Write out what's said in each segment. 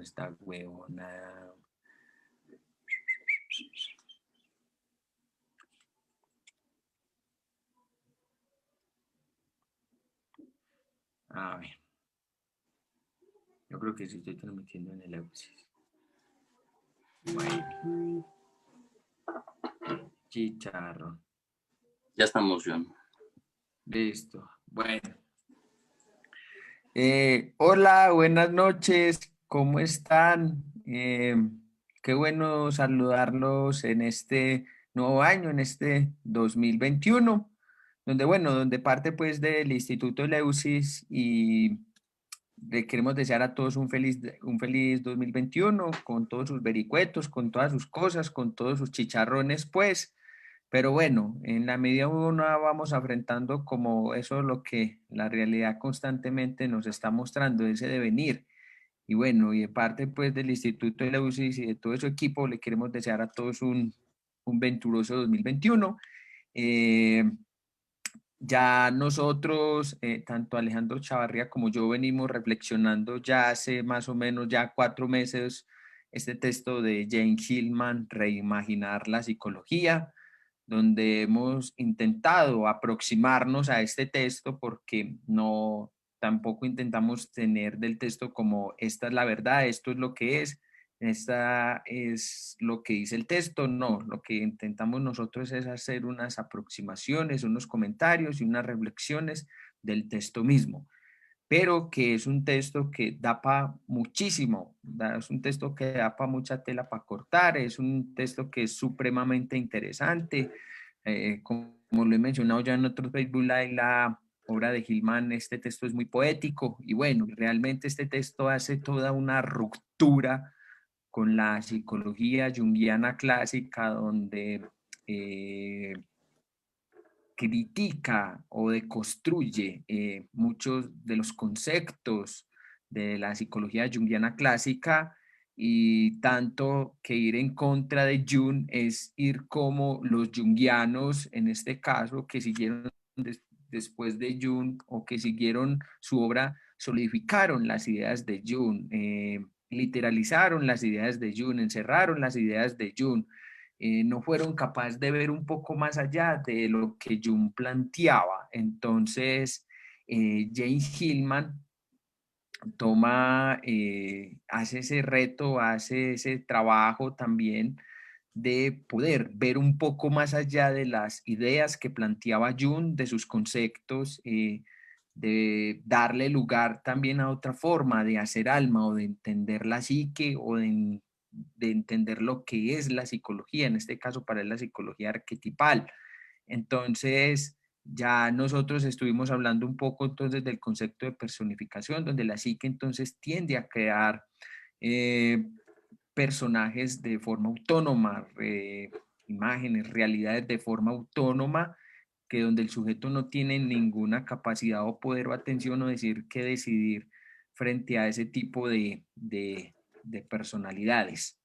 esta huevona. A ver, yo creo que sí estoy transmitiendo en el Ausis. Bueno, chicharrón. Ya estamos, John. Listo. Bueno. Hola, buenas noches. ¿Cómo están? Qué bueno saludarlos en este nuevo año, en este 2021, donde, bueno, donde parte pues del Instituto Eleusis y le queremos desear a todos un feliz 2021 con todos sus vericuetos, con todas sus cosas, con todos sus chicharrones, pues. Pero bueno, en la medida uno vamos afrontando como eso es lo que la realidad constantemente nos está mostrando, ese devenir. Y bueno, y de parte pues del Instituto de la UCIS y de todo su equipo, le queremos desear a todos un venturoso 2021. Eh, ya nosotros, tanto Alejandro Chavarría como yo, venimos reflexionando ya hace más o menos ya 4 meses este texto de Jane Hillman, Reimaginar la psicología, donde hemos intentado aproximarnos a este texto porque no, tampoco intentamos tener del texto como esta es la verdad, esto es lo que es, esta es lo que dice el texto, no, lo que intentamos nosotros es hacer unas aproximaciones, unos comentarios y unas reflexiones del texto mismo, pero que es un texto que da para muchísimo, es un texto que da para mucha tela para cortar, es un texto que es supremamente interesante, como lo he mencionado ya en otros Facebook Live, la obra de Gilman, este texto es muy poético y bueno, realmente este texto hace toda una ruptura con la psicología junguiana clásica donde critica o deconstruye muchos de los conceptos de la psicología junguiana clásica y tanto que ir en contra de Jung es ir como los junguianos, en este caso, que siguieron después de Jung o que siguieron su obra, solidificaron las ideas de Jung, literalizaron las ideas de Jung, encerraron las ideas de Jung, no fueron capaces de ver un poco más allá de lo que Jung planteaba. Entonces, James Hillman hace ese reto, hace ese trabajo también de poder ver un poco más allá de las ideas que planteaba Jung, de sus conceptos, de darle lugar también a otra forma de hacer alma o de entender la psique o de entender lo que es la psicología, en este caso para él la psicología arquetipal. Entonces, ya nosotros estuvimos hablando un poco entonces del concepto de personificación, donde la psique entonces tiende a crear eh, personajes de forma autónoma, imágenes, realidades de forma autónoma, que donde el sujeto no tiene ninguna capacidad o poder o atención o decir que decidir frente a ese tipo de personalidades,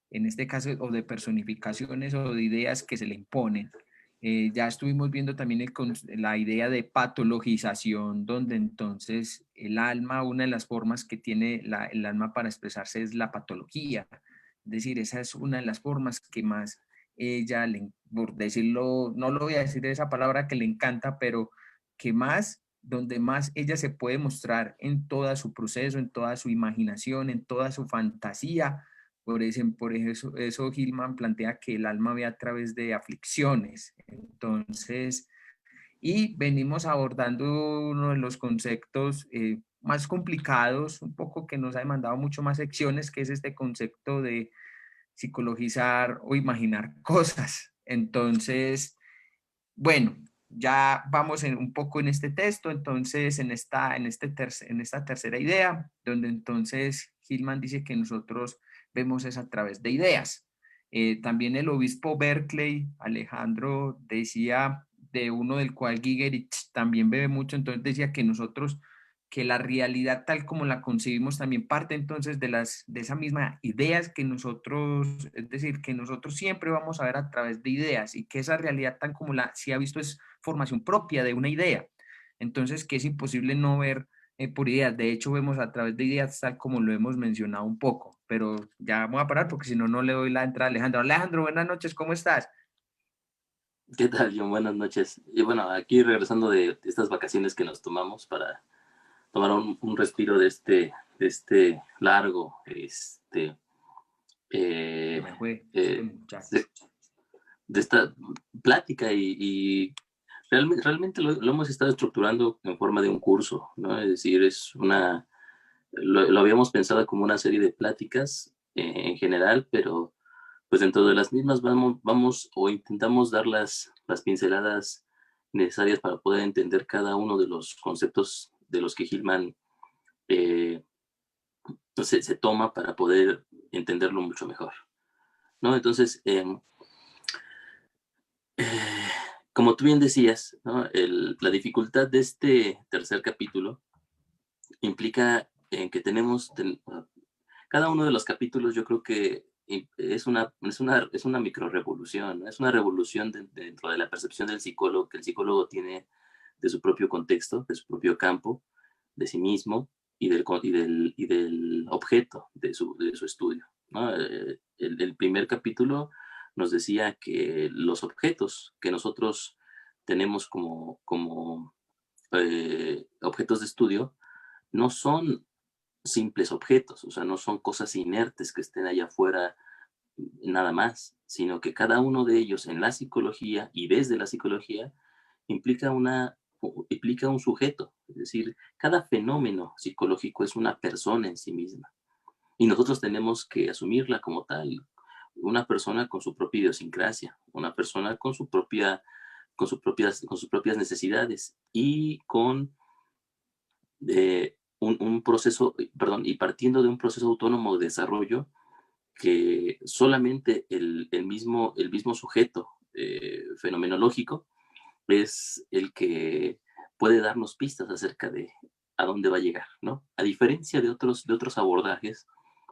en este caso, o de personificaciones o de ideas que se le imponen. Ya estuvimos viendo también la idea de patologización, donde entonces el alma, una de las formas que tiene el alma para expresarse es la patología. Es decir, esa es una de las formas que más ella, por decirlo, no lo voy a decir esa palabra que le encanta, pero que más, donde más ella se puede mostrar en todo su proceso, en toda su imaginación, en toda su fantasía. Por eso Hillman plantea que el alma ve a través de aflicciones. Entonces, y venimos abordando uno de los conceptos más complicados, un poco que nos ha demandado mucho más secciones, que es este concepto de psicologizar o imaginar cosas. Entonces, bueno, ya vamos un poco en este texto, entonces en esta tercera idea, donde entonces Hillman dice que nosotros vemos es a través de ideas. También el obispo Berkeley, Alejandro, decía de uno del cual Gigerich también bebe mucho, entonces decía que nosotros, que la realidad tal como la concebimos también parte entonces de esa misma ideas que nosotros, es decir, que nosotros siempre vamos a ver a través de ideas y que esa realidad si ha visto es formación propia de una idea. Entonces, que es imposible no ver por ideas. De hecho, vemos a través de ideas tal como lo hemos mencionado un poco, pero ya vamos a parar porque si no, no le doy la entrada a Alejandro. Alejandro, buenas noches, ¿cómo estás? ¿Qué tal, John? Buenas noches. Y bueno, aquí regresando de estas vacaciones que nos tomamos para tomar un respiro de este largo, Se eh, me fue este eh, muchacho. de, de esta plática y realmente lo hemos estado estructurando en forma de un curso, ¿no? Es decir, lo habíamos pensado como una serie de pláticas en general, pero pues dentro de las mismas vamos o intentamos dar las pinceladas necesarias para poder entender cada uno de los conceptos de los que Hillman eh, se toma para poder entenderlo mucho mejor, ¿no? Entonces, eh, como tú bien decías, ¿no? La dificultad de este tercer capítulo implica en que cada uno de los capítulos yo creo que es una micro revolución, ¿no? Es una revolución dentro de la percepción del psicólogo, que el psicólogo tiene de su propio contexto, de su propio campo, de sí mismo y del objeto de su estudio, ¿no? El primer capítulo nos decía que los objetos que nosotros tenemos como objetos de estudio no son simples objetos, o sea, no son cosas inertes que estén allá afuera nada más, sino que cada uno de ellos en la psicología y desde la psicología implica implica un sujeto, es decir, cada fenómeno psicológico es una persona en sí misma y nosotros tenemos que asumirla como tal, una persona con su propia idiosincrasia, una persona con sus propias necesidades y con un proceso, perdón, y partiendo de un proceso autónomo de desarrollo que solamente el mismo sujeto fenomenológico es el que puede darnos pistas acerca de a dónde va a llegar, ¿no? A diferencia de otros abordajes,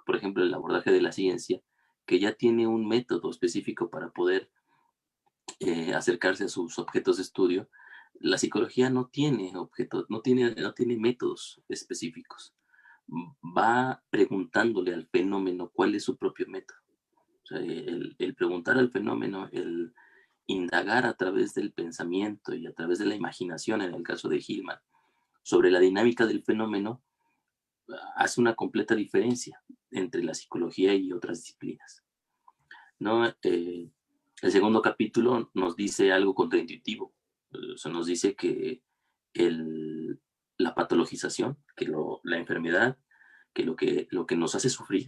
por ejemplo, el abordaje de la ciencia, que ya tiene un método específico para poder acercarse a sus objetos de estudio, la psicología no tiene objetos, no tiene métodos específicos. Va preguntándole al fenómeno cuál es su propio método. O sea, el preguntar al fenómeno, el indagar a través del pensamiento y a través de la imaginación, en el caso de Hillman, sobre la dinámica del fenómeno, hace una completa diferencia entre la psicología y otras disciplinas, ¿no? El segundo capítulo nos dice algo contraintuitivo, o sea, nos dice que el, la patologización, la enfermedad, lo que nos hace sufrir,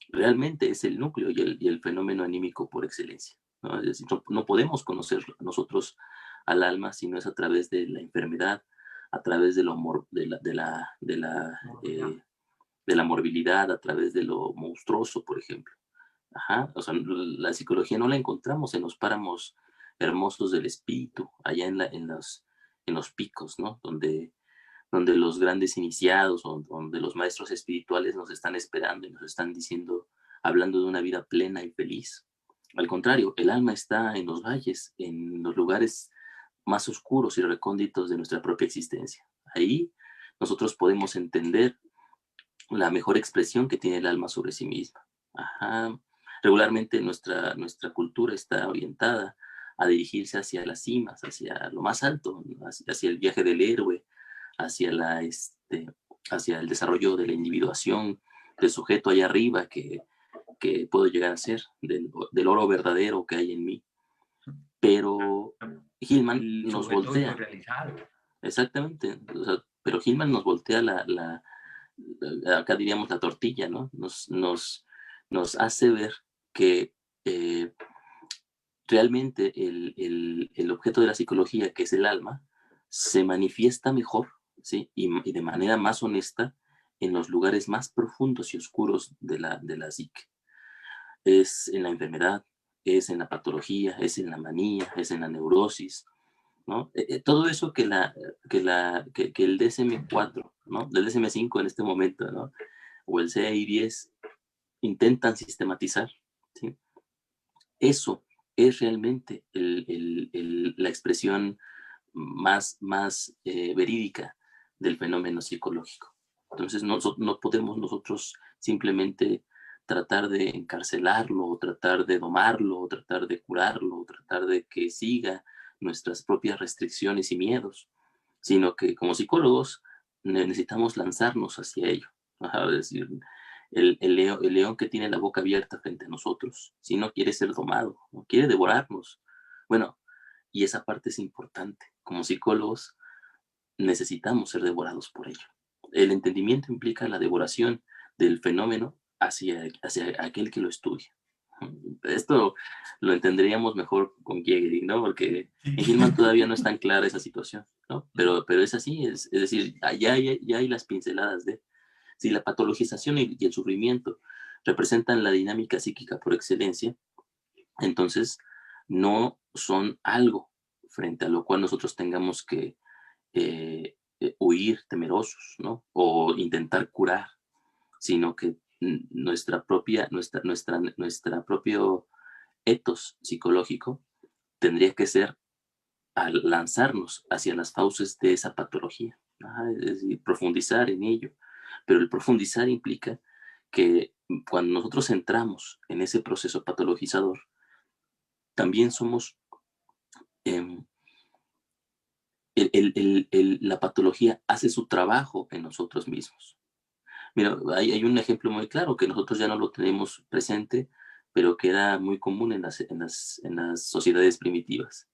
realmente es el núcleo y el fenómeno anímico por excelencia, ¿no? Es decir, no podemos conocer nosotros al alma si no es a través de la enfermedad, a través de, lo mor de la morbilidad, a través de lo monstruoso, por ejemplo. Ajá, o sea, la psicología no la encontramos en los páramos hermosos del espíritu, allá en los picos, ¿no? Donde los grandes iniciados o donde los maestros espirituales nos están esperando y nos están diciendo, hablando de una vida plena y feliz. Al contrario, el alma está en los valles, en los lugares más oscuros y recónditos de nuestra propia existencia. Ahí nosotros podemos entender la mejor expresión que tiene el alma sobre sí misma. Ajá. Regularmente nuestra cultura está orientada a dirigirse hacia las cimas, hacia lo más alto, hacia el viaje del héroe, hacia, hacia el desarrollo de la individuación del sujeto allá arriba que puedo llegar a ser, del oro verdadero que hay en mí. Pero Hillman El nos sujeto voltea, autorrealizado. exactamente, o sea, pero Hillman nos voltea acá diríamos la tortilla, ¿no? Nos hace ver que realmente el objeto de la psicología, que es el alma, se manifiesta mejor, ¿sí? Y de manera más honesta en los lugares más profundos y oscuros de la psique. Es en la enfermedad, es en la patología, es en la manía, es en la neurosis, ¿no? Todo eso que el DSM-4, ¿no? Del DSM-5 en este momento, ¿no? O el CI10 intentan sistematizar, ¿sí? Eso es realmente la expresión más verídica del fenómeno psicológico. Entonces no podemos nosotros simplemente tratar de encarcelarlo, o tratar de domarlo, o tratar de curarlo, o tratar de que siga nuestras propias restricciones y miedos, sino que como psicólogos necesitamos lanzarnos hacia ello. Ajá, es decir, el león que tiene la boca abierta frente a nosotros, si no quiere ser domado, no quiere devorarnos. Bueno, y esa parte es importante. Como psicólogos necesitamos ser devorados por ello. El entendimiento implica la devoración del fenómeno hacia aquel que lo estudia. Esto lo entenderíamos mejor con Kiegel, ¿no? Porque en Hillman todavía no es tan clara esa situación, ¿no? Pero es así, es decir, ya hay las pinceladas de si la patologización y el sufrimiento representan la dinámica psíquica por excelencia, entonces no son algo frente a lo cual nosotros tengamos que huir temerosos, ¿no? O intentar curar, sino que nuestra propio etos psicológico tendría que ser al lanzarnos hacia las fauces de esa patología, ¿no? Es decir, profundizar en ello. Pero el profundizar implica que cuando nosotros entramos en ese proceso patologizador, también somos eh, la patología hace su trabajo en nosotros mismos. Mira, hay un ejemplo muy claro que nosotros ya no lo tenemos presente, pero que era muy común en las sociedades primitivas,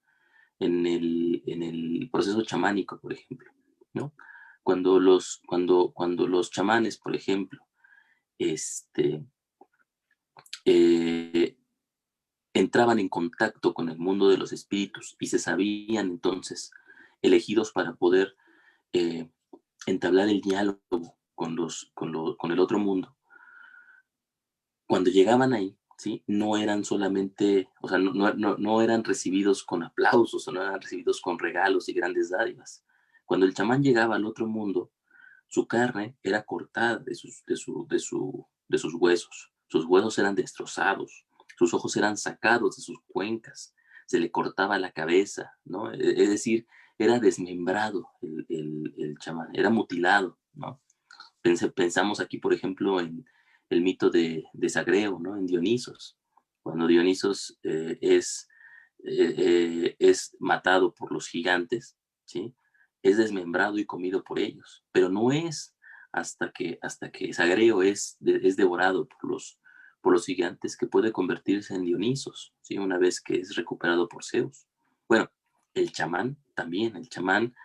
en el proceso chamánico, por ejemplo, ¿no? Cuando los chamanes, por ejemplo, este, eh, entraban en contacto con el mundo de los espíritus y se sabían entonces elegidos para poder eh, entablar el diálogo con el otro mundo. Cuando llegaban ahí, ¿sí? No eran solamente, o sea, no eran recibidos con aplausos o no eran recibidos con regalos y grandes dádivas. Cuando el chamán llegaba al otro mundo, su carne era cortada de sus huesos. Sus huesos eran destrozados, sus ojos eran sacados de sus cuencas, se le cortaba la cabeza, ¿no? Es decir, era desmembrado el chamán, era mutilado, ¿no? Pensamos aquí, por ejemplo, en el mito de Sagreo, ¿no? En Dionisos, cuando Dionisos es matado por los gigantes, ¿sí? Es desmembrado y comido por ellos, pero no es hasta que Sagreo es devorado por los gigantes que puede convertirse en Dionisos, ¿sí? Una vez que es recuperado por Zeus. Bueno, el chamán también, el chamán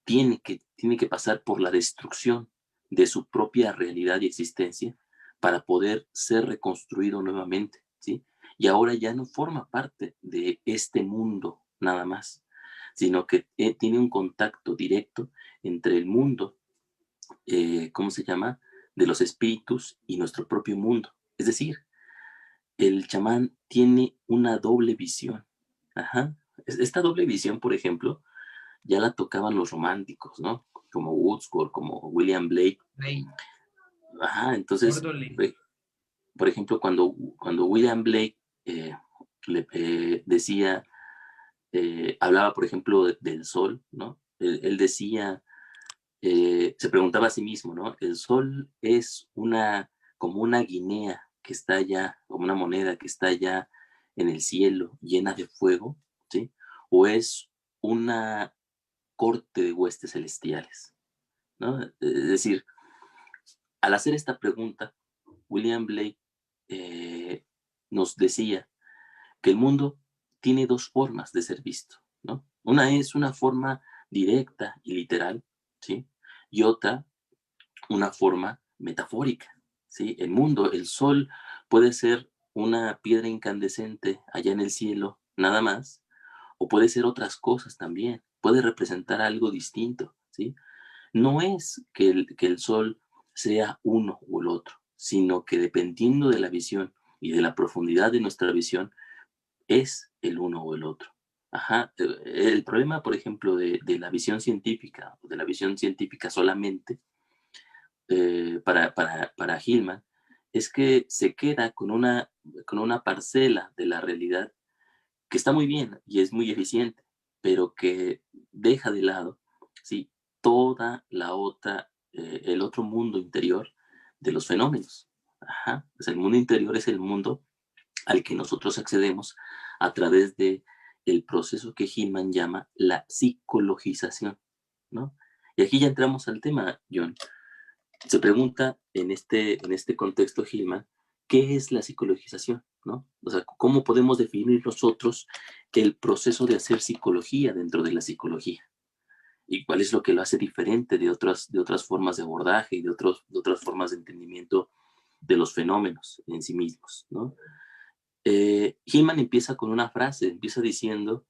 tiene que pasar por la destrucción de su propia realidad y existencia para poder ser reconstruido nuevamente, ¿sí? Y ahora ya no forma parte de este mundo nada más, sino que tiene un contacto directo entre el mundo, ¿cómo se llama?, de los espíritus y nuestro propio mundo. Es decir, el chamán tiene una doble visión. Ajá. Esta doble visión, por ejemplo, ya la tocaban los románticos, ¿no? Como Wordsworth, como William Blake. Hey, Ajá, entonces, Cordole. por ejemplo, cuando William Blake decía, hablaba, por ejemplo, del sol, ¿no? Él decía, se preguntaba a sí mismo, ¿no? El sol es como una guinea que está allá, como una moneda que está allá en el cielo, llena de fuego, ¿sí? O es una corte de huestes celestiales, ¿no? Es decir, al hacer esta pregunta, William Blake nos decía que el mundo tiene dos formas de ser visto, ¿no? Una es una forma directa y literal, ¿sí? Y otra, una forma metafórica, ¿sí? El mundo, el sol puede ser una piedra incandescente allá en el cielo, nada más, o puede ser otras cosas también, puede representar algo distinto, ¿sí? No es que el sol sea uno o el otro, sino que dependiendo de la visión y de la profundidad de nuestra visión, es el uno o el otro. Ajá. El problema, por ejemplo, de la visión científica, de la visión científica solamente, para Hillman, es que se queda con una parcela de la realidad que está muy bien y es muy eficiente, pero que deja de lado, ¿sí?, toda la otra, el otro mundo interior de los fenómenos. Ajá. Pues el mundo interior es el mundo al que nosotros accedemos a través de el proceso que Hillman llama la psicologización, ¿no? Y aquí ya entramos al tema, John. Se pregunta en este contexto Hillman, ¿qué es la psicologización? ¿No? O sea, ¿cómo podemos definir nosotros el proceso de hacer psicología dentro de la psicología? ¿Y cuál es lo que lo hace diferente de otras formas de abordaje y de otras formas de entendimiento de los fenómenos en sí mismos? ¿No? Hillman empieza con una frase, empieza diciendo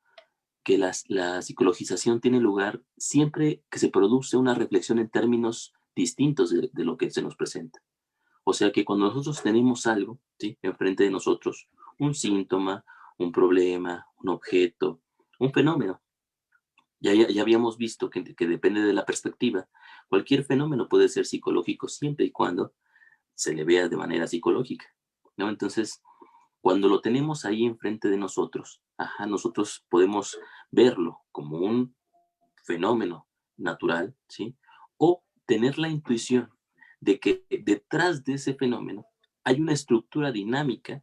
que la psicologización tiene lugar siempre que se produce una reflexión en términos distintos de lo que se nos presenta. O sea que cuando nosotros tenemos algo, ¿sí?, enfrente de nosotros, un síntoma, un problema, un objeto, un fenómeno, ya habíamos visto que depende de la perspectiva. Cualquier fenómeno puede ser psicológico siempre y cuando se le vea de manera psicológica, ¿no? Entonces, cuando lo tenemos ahí enfrente de nosotros, ajá, nosotros podemos verlo como un fenómeno natural, ¿sí? O tener la intuición de que detrás de ese fenómeno hay una estructura dinámica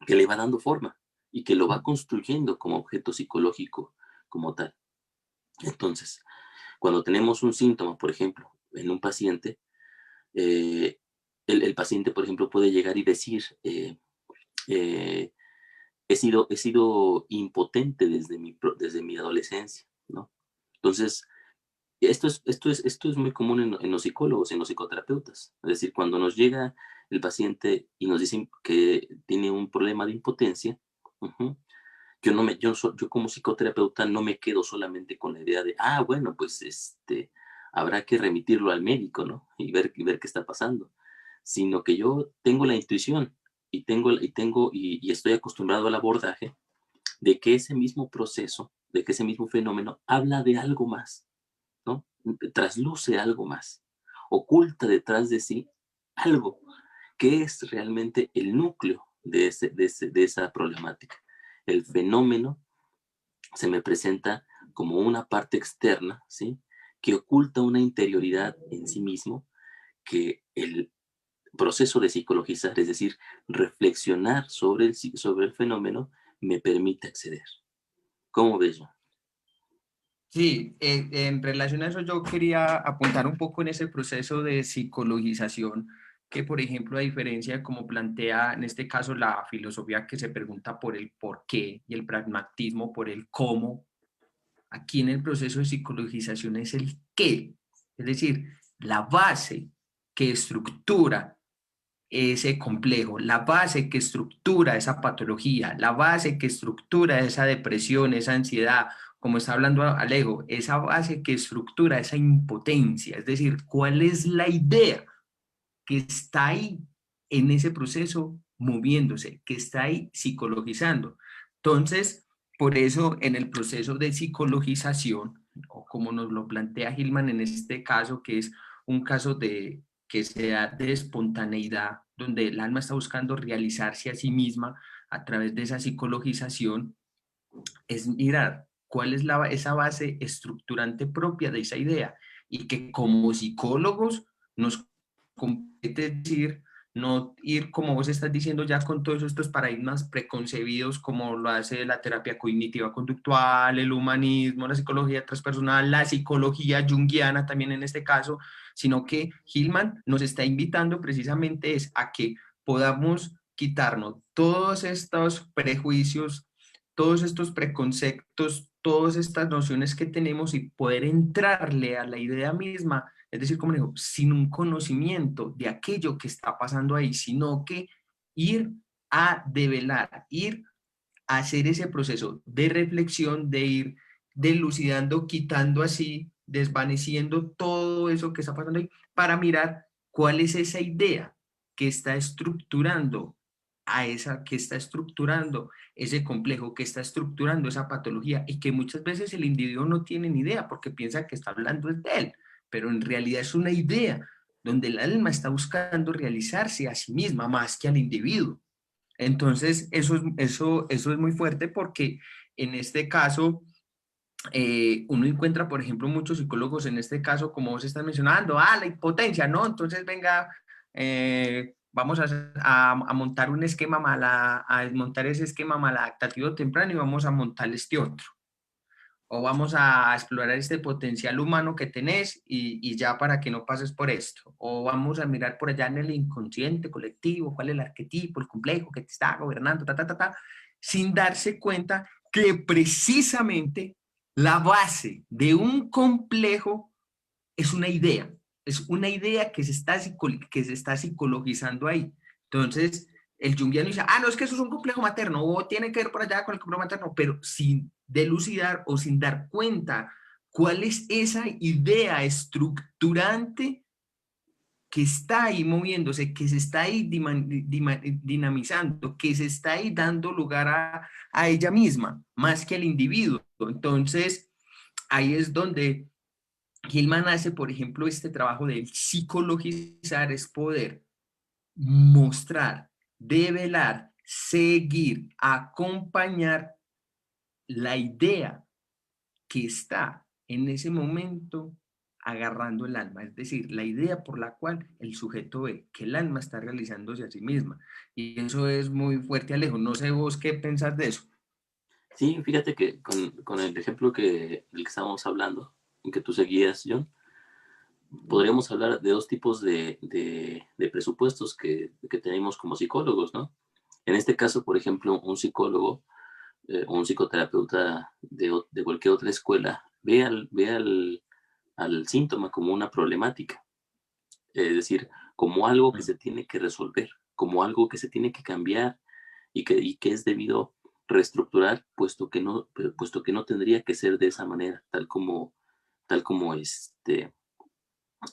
que le va dando forma y que lo va construyendo como objeto psicológico como tal. Entonces, cuando tenemos un síntoma, por ejemplo, en un paciente, eh, el paciente, por ejemplo, puede llegar y decir, eh, he sido impotente desde mi adolescencia, ¿no? Entonces, esto es muy común en los psicólogos, en los psicoterapeutas. Es decir, cuando nos llega el paciente y nos dicen que tiene un problema de impotencia, ujú, yo como psicoterapeuta no me quedo solamente con la idea de, bueno, pues habrá que remitirlo al médico, ¿no? Y ver qué está pasando. Sino que yo tengo la intuición y estoy acostumbrado al abordaje de que ese mismo proceso, de que ese mismo fenómeno habla de algo más, ¿no? Trasluce algo más, oculta detrás de sí algo que es realmente el núcleo de esa problemática. El fenómeno se me presenta como una parte externa, ¿sí?, que oculta una interioridad en sí mismo que el proceso de psicologizar, es decir, reflexionar sobre el fenómeno, me permite acceder. ¿Cómo ves, John? Sí, en relación a eso yo quería apuntar un poco en ese proceso de psicologización, que por ejemplo, a diferencia de como plantea en este caso la filosofía que se pregunta por el por qué y el pragmatismo por el cómo, aquí en el proceso de psicologización es el qué, es decir, la base que estructura ese complejo, la base que estructura esa patología, la base que estructura esa depresión, esa ansiedad, como está hablando Alejo, esa base que estructura esa impotencia, es decir, cuál es la idea que está ahí en ese proceso moviéndose, que está ahí psicologizando. Entonces, por eso en el proceso de psicologización, o como nos lo plantea Hillman en este caso, que es un caso de que sea de espontaneidad, donde el alma está buscando realizarse a sí misma a través de esa psicologización, es mirar cuál es esa base estructurante propia de esa idea y que como psicólogos nos compete decir, no ir como vos estás diciendo ya con todos estos paradigmas preconcebidos como lo hace la terapia cognitiva conductual, el humanismo, la psicología transpersonal, la psicología junguiana también en este caso, sino que Hillman nos está invitando precisamente es a que podamos quitarnos todos estos prejuicios, todos estos preconceptos, todas estas nociones que tenemos y poder entrarle a la idea misma, es decir, como digo, sin un conocimiento de aquello que está pasando ahí, sino que ir a develar, ir a hacer ese proceso de reflexión, de ir delucidando, quitando así, desvaneciendo todo eso que está pasando ahí, para mirar cuál es esa idea que está estructurando a esa, que está estructurando ese complejo, que está estructurando esa patología y que muchas veces el individuo no tiene ni idea porque piensa que está hablando de él, pero en realidad es una idea donde el alma está buscando realizarse a sí misma más que al individuo. Entonces, eso es muy fuerte porque en este caso uno encuentra, por ejemplo, muchos psicólogos en este caso, como vos estás mencionando, la impotencia, ¿no? Entonces, venga, vamos a montar un esquema a desmontar ese esquema maladaptativo temprano y vamos a montar este otro. O vamos a explorar este potencial humano que tenés y ya para que no pases por esto. O vamos a mirar por allá en el inconsciente colectivo, cuál es el arquetipo, el complejo que te está gobernando, sin darse cuenta que precisamente la base de un complejo es una idea que se está psicologizando ahí. Entonces, el junguiano dice, no, es que eso es un complejo materno, o tiene que ver por allá con el complejo materno, pero sin delucidar o sin dar cuenta cuál es esa idea estructurante que está ahí moviéndose, que se está ahí dinamizando, que se está ahí dando lugar a ella misma, más que al individuo. Entonces, ahí es donde Hillman hace, por ejemplo, este trabajo de psicologizar, es poder mostrar, develar, seguir, acompañar la idea que está en ese momento agarrando el alma, es decir, la idea por la cual el sujeto ve que el alma está realizándose a sí misma. Y eso es muy fuerte, Alejo. No sé vos qué pensás de eso. Sí, fíjate que con el ejemplo del que estábamos hablando, en que tú seguías, John, podríamos hablar de dos tipos de presupuestos que tenemos como psicólogos, ¿no? En este caso, por ejemplo, un psicólogo o un psicoterapeuta de cualquier otra escuela al síntoma como una problemática, es decir, como algo que se tiene que resolver, como algo que se tiene que cambiar y que es debido reestructurar, puesto que no tendría que ser de esa manera, tal como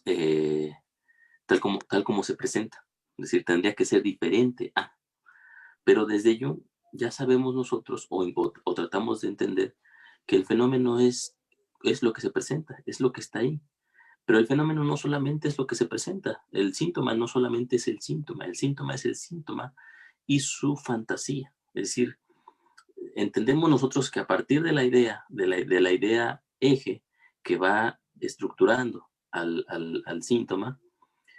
eh, tal como se presenta. Es decir, tendría que ser diferente a. Pero desde ello ya sabemos nosotros o tratamos de entender que el fenómeno es lo que se presenta, es lo que está ahí. Pero el fenómeno no solamente es lo que se presenta, el síntoma no solamente es el síntoma es el síntoma y su fantasía. Es decir, entendemos nosotros que a partir de la idea, de la idea eje que va estructurando al síntoma,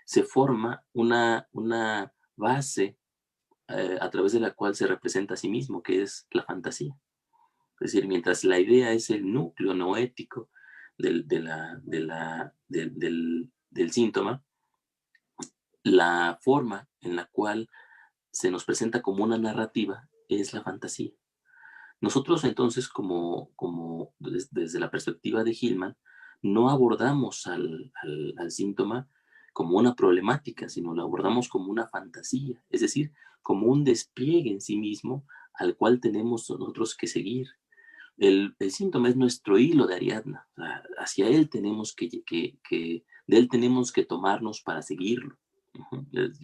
se forma una base a través de la cual se representa a sí mismo, que es la fantasía. Es decir, mientras la idea es el núcleo noético del síntoma, la forma en la cual se nos presenta como una narrativa es la fantasía. Nosotros entonces, desde la perspectiva de Hillman, no abordamos al síntoma como una problemática, sino lo abordamos como una fantasía, es decir, como un despliegue en sí mismo al cual tenemos nosotros que seguir. El síntoma es nuestro hilo de Ariadna, o sea, hacia él tenemos de él tenemos que tomarnos para seguirlo.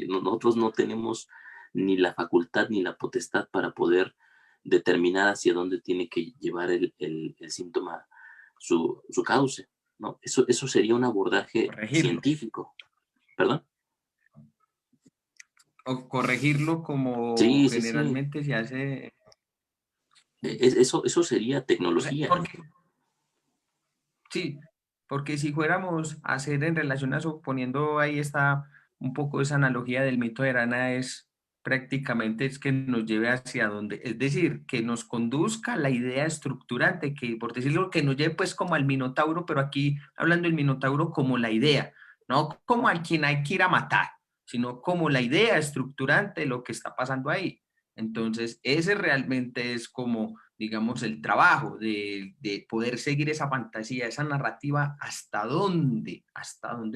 Nosotros no tenemos ni la facultad ni la potestad para poder determinar hacia dónde tiene que llevar el síntoma su cauce, ¿no? Eso sería un abordaje Corregirlo. científico. ¿Perdón? O corregirlo como Sí, sí, sí. generalmente se hace. Eso sería O sea, tecnología. sí, porque si fuéramos a hacer en relación a eso, poniendo ahí está un poco esa analogía del mito de Arana, es prácticamente es que nos lleve hacia donde, es decir, que nos conduzca a la idea estructurante, que por decirlo, que nos lleve pues como al Minotauro, pero aquí hablando del Minotauro como la idea, no como a quien hay que ir a matar, sino como la idea estructurante de lo que está pasando ahí. Entonces, ese realmente es como digamos, el trabajo de poder seguir esa fantasía, esa narrativa, hasta dónde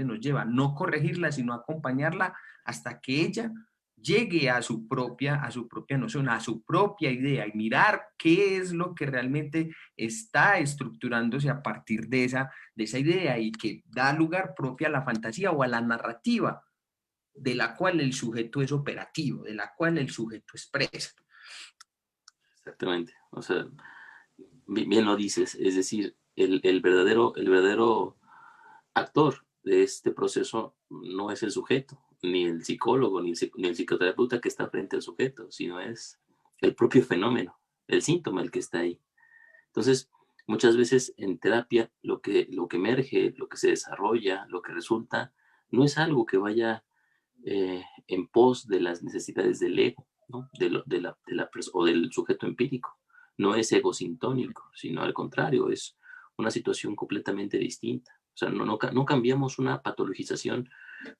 nos lleva. No corregirla, sino acompañarla hasta que ella llegue a su propia noción, a su propia idea y mirar qué es lo que realmente está estructurándose a partir de esa idea y que da lugar propia a la fantasía o a la narrativa de la cual el sujeto es operativo, de la cual el sujeto expresa. Exactamente. O sea, bien lo dices. Es decir, el verdadero actor de este proceso no es el sujeto, ni el psicólogo, ni el psicoterapeuta que está frente al sujeto, sino es el propio fenómeno, el síntoma el que está ahí. Entonces, Muchas veces en terapia lo que emerge, lo que se desarrolla, lo que resulta, no es algo que vaya en pos de las necesidades del ego, ¿no? O del sujeto empírico. No es egosintónico, sino al contrario, es una situación completamente distinta. O sea, no cambiamos una patologización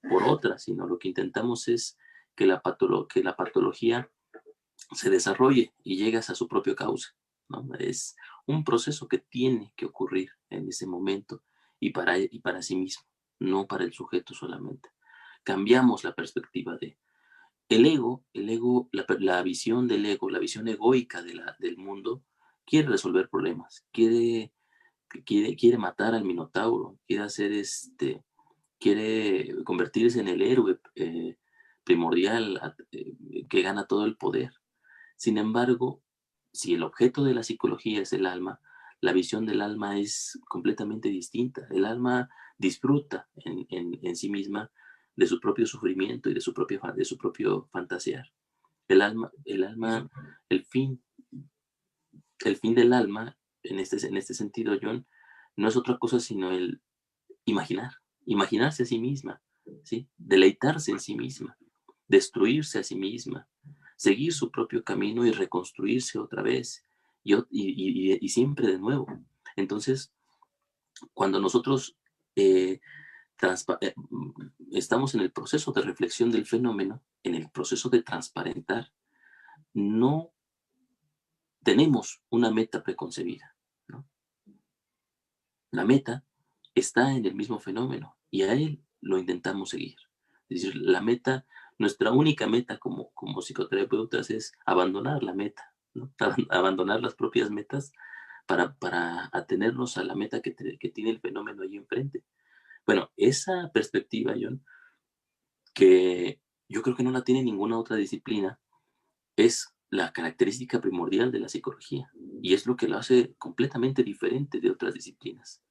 por otra, sino lo que intentamos es que que la patología se desarrolle y llegue a su propio cauce, ¿no? Es un proceso que tiene que ocurrir en ese momento y para sí mismo, no para el sujeto solamente. Cambiamos la perspectiva de la visión del ego, la visión egoica del mundo, quiere resolver problemas, quiere matar al minotauro, quiere convertirse en el héroe primordial que gana todo el poder. Sin embargo, si el objeto de la psicología es el alma, la visión del alma es completamente distinta. El alma disfruta en sí misma de su propio sufrimiento y de su propio fantasear. El Eso, alma, el fin, el fin del alma, en este sentido, John, no es otra cosa sino el imaginar, imaginarse a sí misma, ¿sí? Deleitarse en sí misma, destruirse a sí misma, seguir su propio camino y reconstruirse otra vez y siempre de nuevo. Entonces, cuando nosotros eh, estamos en el proceso de reflexión del fenómeno, en el proceso de transparentar, no tenemos una meta preconcebida, ¿no? La meta está en el mismo fenómeno y a él lo intentamos seguir. Es decir, nuestra única meta como psicoterapeutas es abandonar la meta, ¿no? Abandonar las propias metas para atenernos a la meta que tiene el fenómeno ahí enfrente. Bueno, esa perspectiva, John, que yo creo que no la tiene ninguna otra disciplina, es la característica primordial de la psicología y es lo que lo hace completamente diferente de otras disciplinas.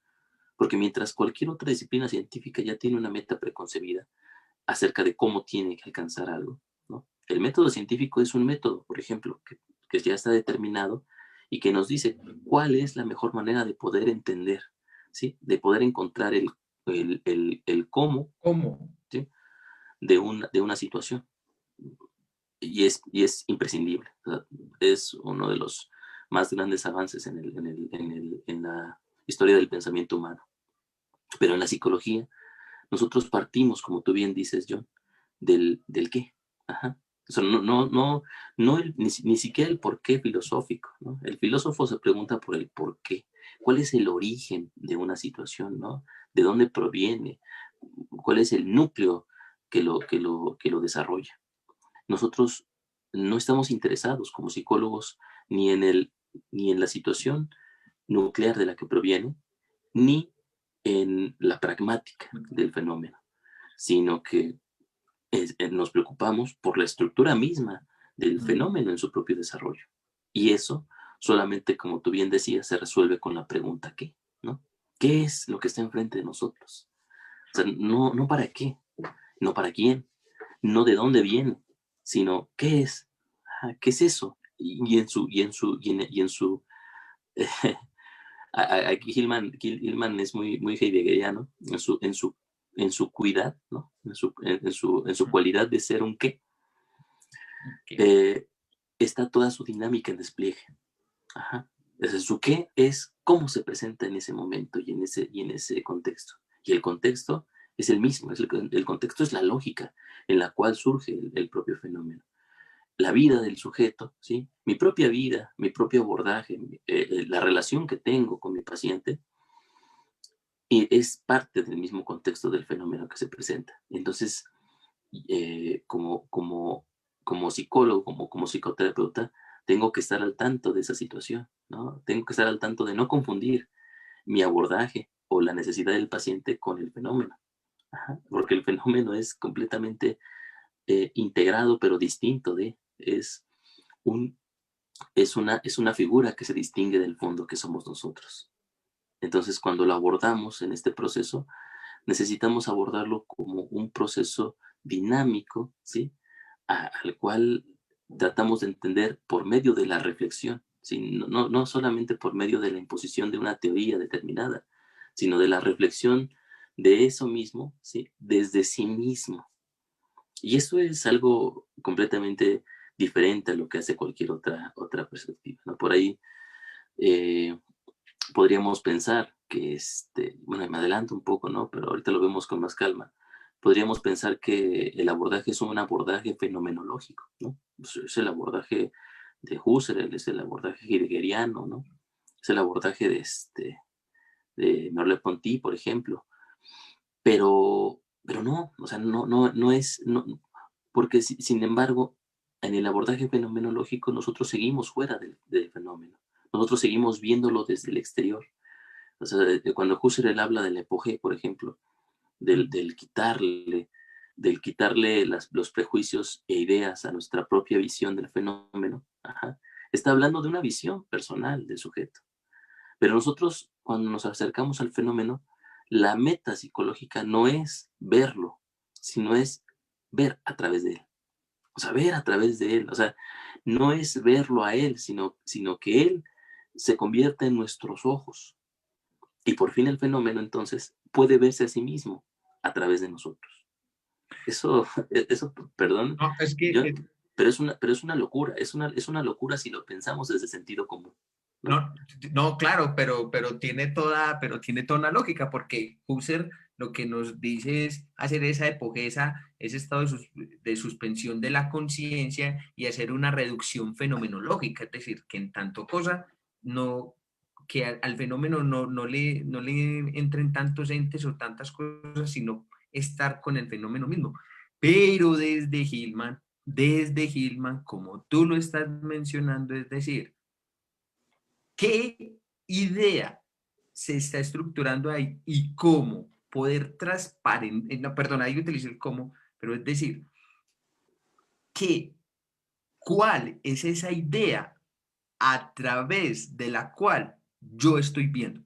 Porque mientras cualquier otra disciplina científica ya tiene una meta preconcebida acerca de cómo tiene que alcanzar algo, ¿no? El método científico es un método, por ejemplo, que ya está determinado y que nos dice cuál es la mejor manera de poder entender, ¿sí? De poder encontrar el cómo, ¿cómo? ¿sí? De una situación. Y es imprescindible. O sea, es uno de los más grandes avances en la historia del pensamiento humano. Pero en la psicología, nosotros partimos, como tú bien dices, John, del qué. Ajá. O sea, ni siquiera el por qué filosófico, ¿no? El filósofo se pregunta por el por qué. ¿Cuál es el origen de una situación, ¿no? ¿De dónde proviene? ¿Cuál es el núcleo que lo desarrolla? Nosotros no estamos interesados como psicólogos ni en la situación nuclear de la que proviene, ni en la pragmática del fenómeno, sino que nos preocupamos por la estructura misma del fenómeno en su propio desarrollo. Y eso solamente, como tú bien decías, se resuelve con la pregunta ¿qué? ¿No? ¿Qué es lo que está enfrente de nosotros? O sea, no para qué, no para quién, no de dónde viene, sino qué es, qué es eso. Y en su aquí Hillman es muy heideggeriano en su cuidad, ¿no? En su cualidad de ser un qué, Ok. eh, está toda su dinámica en despliegue. Ajá. Entonces, su qué es cómo se presenta en ese momento y en ese contexto. Y el contexto es el mismo, el contexto es la lógica en la cual surge el propio fenómeno. La vida del sujeto, ¿sí? Mi propia vida, mi propio abordaje, la relación que tengo con mi paciente, y es parte del mismo contexto del fenómeno que se presenta. Entonces, eh, como, como, como psicólogo, como psicoterapeuta, tengo que estar al tanto de esa situación, ¿no? Tengo que estar al tanto de no confundir mi abordaje o la necesidad del paciente con el fenómeno. Ajá, porque el fenómeno es completamente integrado, pero distinto un, es una figura que se distingue del fondo que somos nosotros. Entonces, cuando lo abordamos en este proceso, necesitamos abordarlo como un proceso dinámico, ¿sí? Al cual tratamos de entender por medio de la reflexión. ¿sí? No solamente por medio de la imposición de una teoría determinada, sino de la reflexión de eso mismo, ¿sí? Desde sí mismo. Y eso es algo completamente diferente a lo que hace cualquier otra perspectiva, ¿no? Por ahí eh, podríamos pensar que, bueno, me adelanto un poco, ¿no? Pero ahorita lo vemos con más calma. Podríamos pensar que el abordaje es un abordaje fenomenológico, ¿no? Es el abordaje de Husserl, es el abordaje heideggeriano, ¿no? Es el abordaje de Merleau-Ponty, por ejemplo. Pero no, o sea, no es, no, porque sin embargo, en el abordaje fenomenológico nosotros seguimos fuera del fenómeno, nosotros seguimos viéndolo desde el exterior. O sea, cuando Husserl habla del epogé, por ejemplo, del, Mm. del quitarle, del quitarle los prejuicios e ideas a nuestra propia visión del fenómeno, ajá, está hablando de una visión personal del sujeto. Pero nosotros, cuando nos acercamos al fenómeno, la meta psicológica no es verlo, sino es ver a través de él. O sea, ver a través de él. O sea, no es verlo a él, sino que él se convierte en nuestros ojos. Y por fin el fenómeno entonces puede verse a sí mismo a través de nosotros. Eso, eso perdón, No, es que yo, pero es una locura, es una locura si lo pensamos desde sentido común, ¿no? no, no, claro, pero tiene toda una lógica, porque Husserl lo que nos dice es hacer esa epogesa, ese estado de suspensión de la conciencia y hacer una reducción fenomenológica, es decir, que en tanto cosa, no, que al fenómeno no le entren tantos entes o tantas cosas, sino estar con el fenómeno mismo. Pero desde Hillman, como tú lo estás mencionando, es decir, ¿qué idea se está estructurando ahí y cómo poder transparentar? No, perdón, ahí utilizo el cómo, pero es decir, ¿qué, cuál es esa idea a través de la cual yo estoy viendo?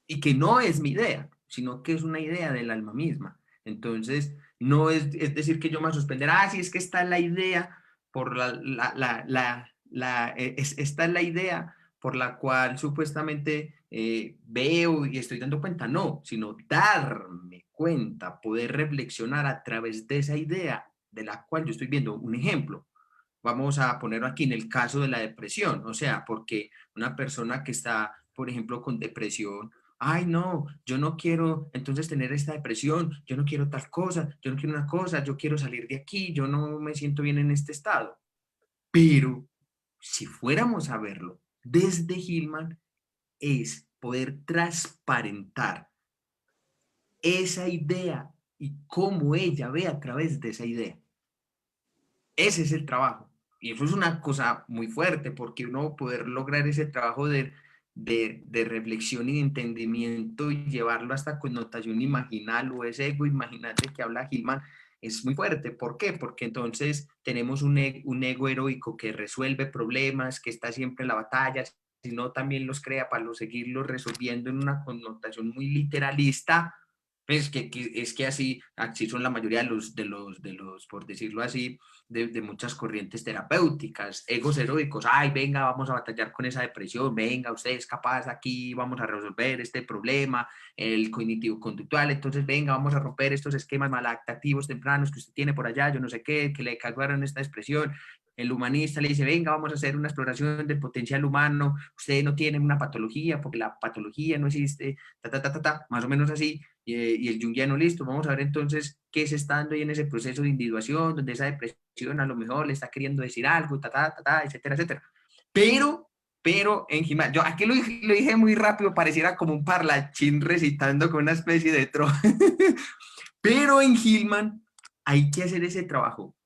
Y que no es mi idea, sino que es una idea del alma misma. Entonces, no es decir que yo me voy a suspender, sí, es que esta es la idea por esta es la idea por la cual supuestamente veo y estoy dando cuenta, no, sino darme cuenta, poder reflexionar a través de esa idea de la cual yo estoy viendo. Un ejemplo, vamos a ponerlo aquí en el caso de la depresión, o sea, porque una persona que está, por ejemplo, con depresión, ay, no, yo no quiero entonces tener esta depresión, yo no quiero tal cosa, yo no quiero una cosa, yo quiero salir de aquí, yo no me siento bien en este estado. Pero si fuéramos a verlo desde Hillman, es poder transparentar esa idea y cómo ella ve a través de esa idea. Ese es el trabajo. Y eso es una cosa muy fuerte, porque uno poder lograr ese trabajo de reflexión y de entendimiento y llevarlo hasta connotación imaginal o ese ego imaginante que habla Gilman es muy fuerte. ¿Por qué? Porque entonces tenemos un ego heroico que resuelve problemas, que está siempre en la batalla, sino también los crea para seguirlos resolviendo en una connotación muy literalista. Pues es que así son la mayoría de los, por decirlo así, de muchas corrientes terapéuticas, egos heroicos, ay, venga, vamos a batallar con esa depresión, venga, usted es capaz aquí, vamos a resolver este problema, el cognitivo-conductual, entonces venga, vamos a romper estos esquemas maladaptativos tempranos que usted tiene por allá, yo no sé qué, que le causaron esta expresión. El humanista le dice, venga, vamos a hacer una exploración del potencial humano, usted no tiene una patología porque la patología no existe, más o menos así, y el junguiano, listo, vamos a ver entonces qué se está dando ahí en ese proceso de individuación, donde esa depresión a lo mejor le está queriendo decir algo, etcétera, etcétera. Pero, en He-Man, yo aquí lo dije muy rápido, pareciera como un parlachín recitando con una especie de tro. Pero en Hillman hay que hacer ese trabajo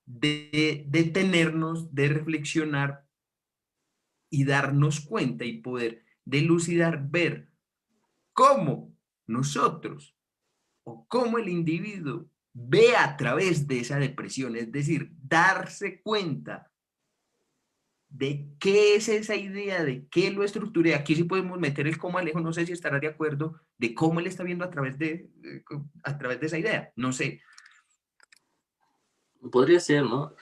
de detenernos, de reflexionar y darnos cuenta y poder delucidar, ver cómo nosotros o cómo el individuo ve a través de esa depresión, es decir, darse cuenta de qué es esa idea, de qué lo estructuré. Aquí sí podemos meter el cómo Alejo, no sé si estará de acuerdo, de cómo él está viendo a través de esa idea, no sé. podría ser, ¿no?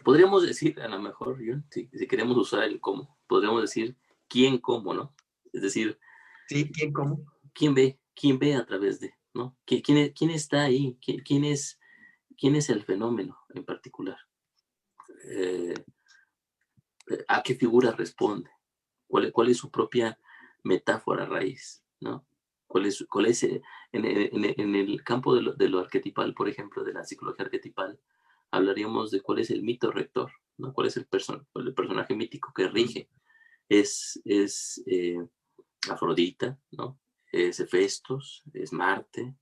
Podríamos decir, a lo mejor, si queremos usar el cómo, podríamos decir quién, cómo, ¿no? Es decir, Sí, ¿quién, cómo? quién ve a través de, ¿no? ¿Quién está ahí? ¿Quién es el fenómeno en particular? Eh, ¿A qué figura responde? ¿Cuál es su propia metáfora raíz? ¿No? En el campo de lo arquetipal, por ejemplo, de la psicología arquetipal, hablaríamos de cuál es el mito rector, ¿no? ¿Cuál es el personaje mítico que rige? Es Afrodita, ¿no? Es Hefestos, es Marte,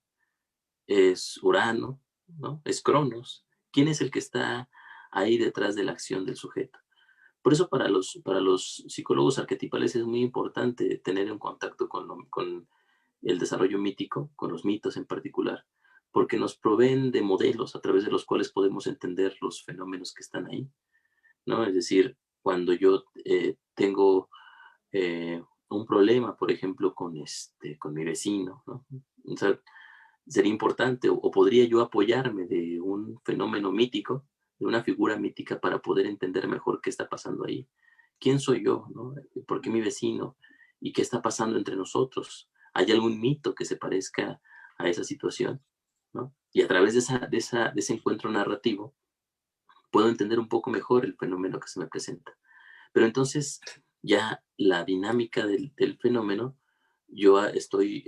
es Urano, ¿no? Es Cronos. ¿Quién es el que está ahí detrás de la acción del sujeto? Por eso para los psicólogos arquetipales es muy importante tener en contacto con el desarrollo mítico, con los mitos en particular, porque nos proveen de modelos a través de los cuales podemos entender los fenómenos que están ahí, ¿no? Es decir, cuando yo tengo un problema, por ejemplo, con mi vecino, ¿no? O sea, sería importante o podría yo apoyarme de un fenómeno mítico, de una figura mítica para poder entender mejor qué está pasando ahí. ¿Quién soy yo? ¿No? ¿Por qué mi vecino? ¿Y qué está pasando entre nosotros? ¿Hay algún mito que se parezca a esa situación? ¿No? Y a través de ese encuentro narrativo puedo entender un poco mejor el fenómeno que se me presenta. Pero entonces ya la dinámica del fenómeno, yo estoy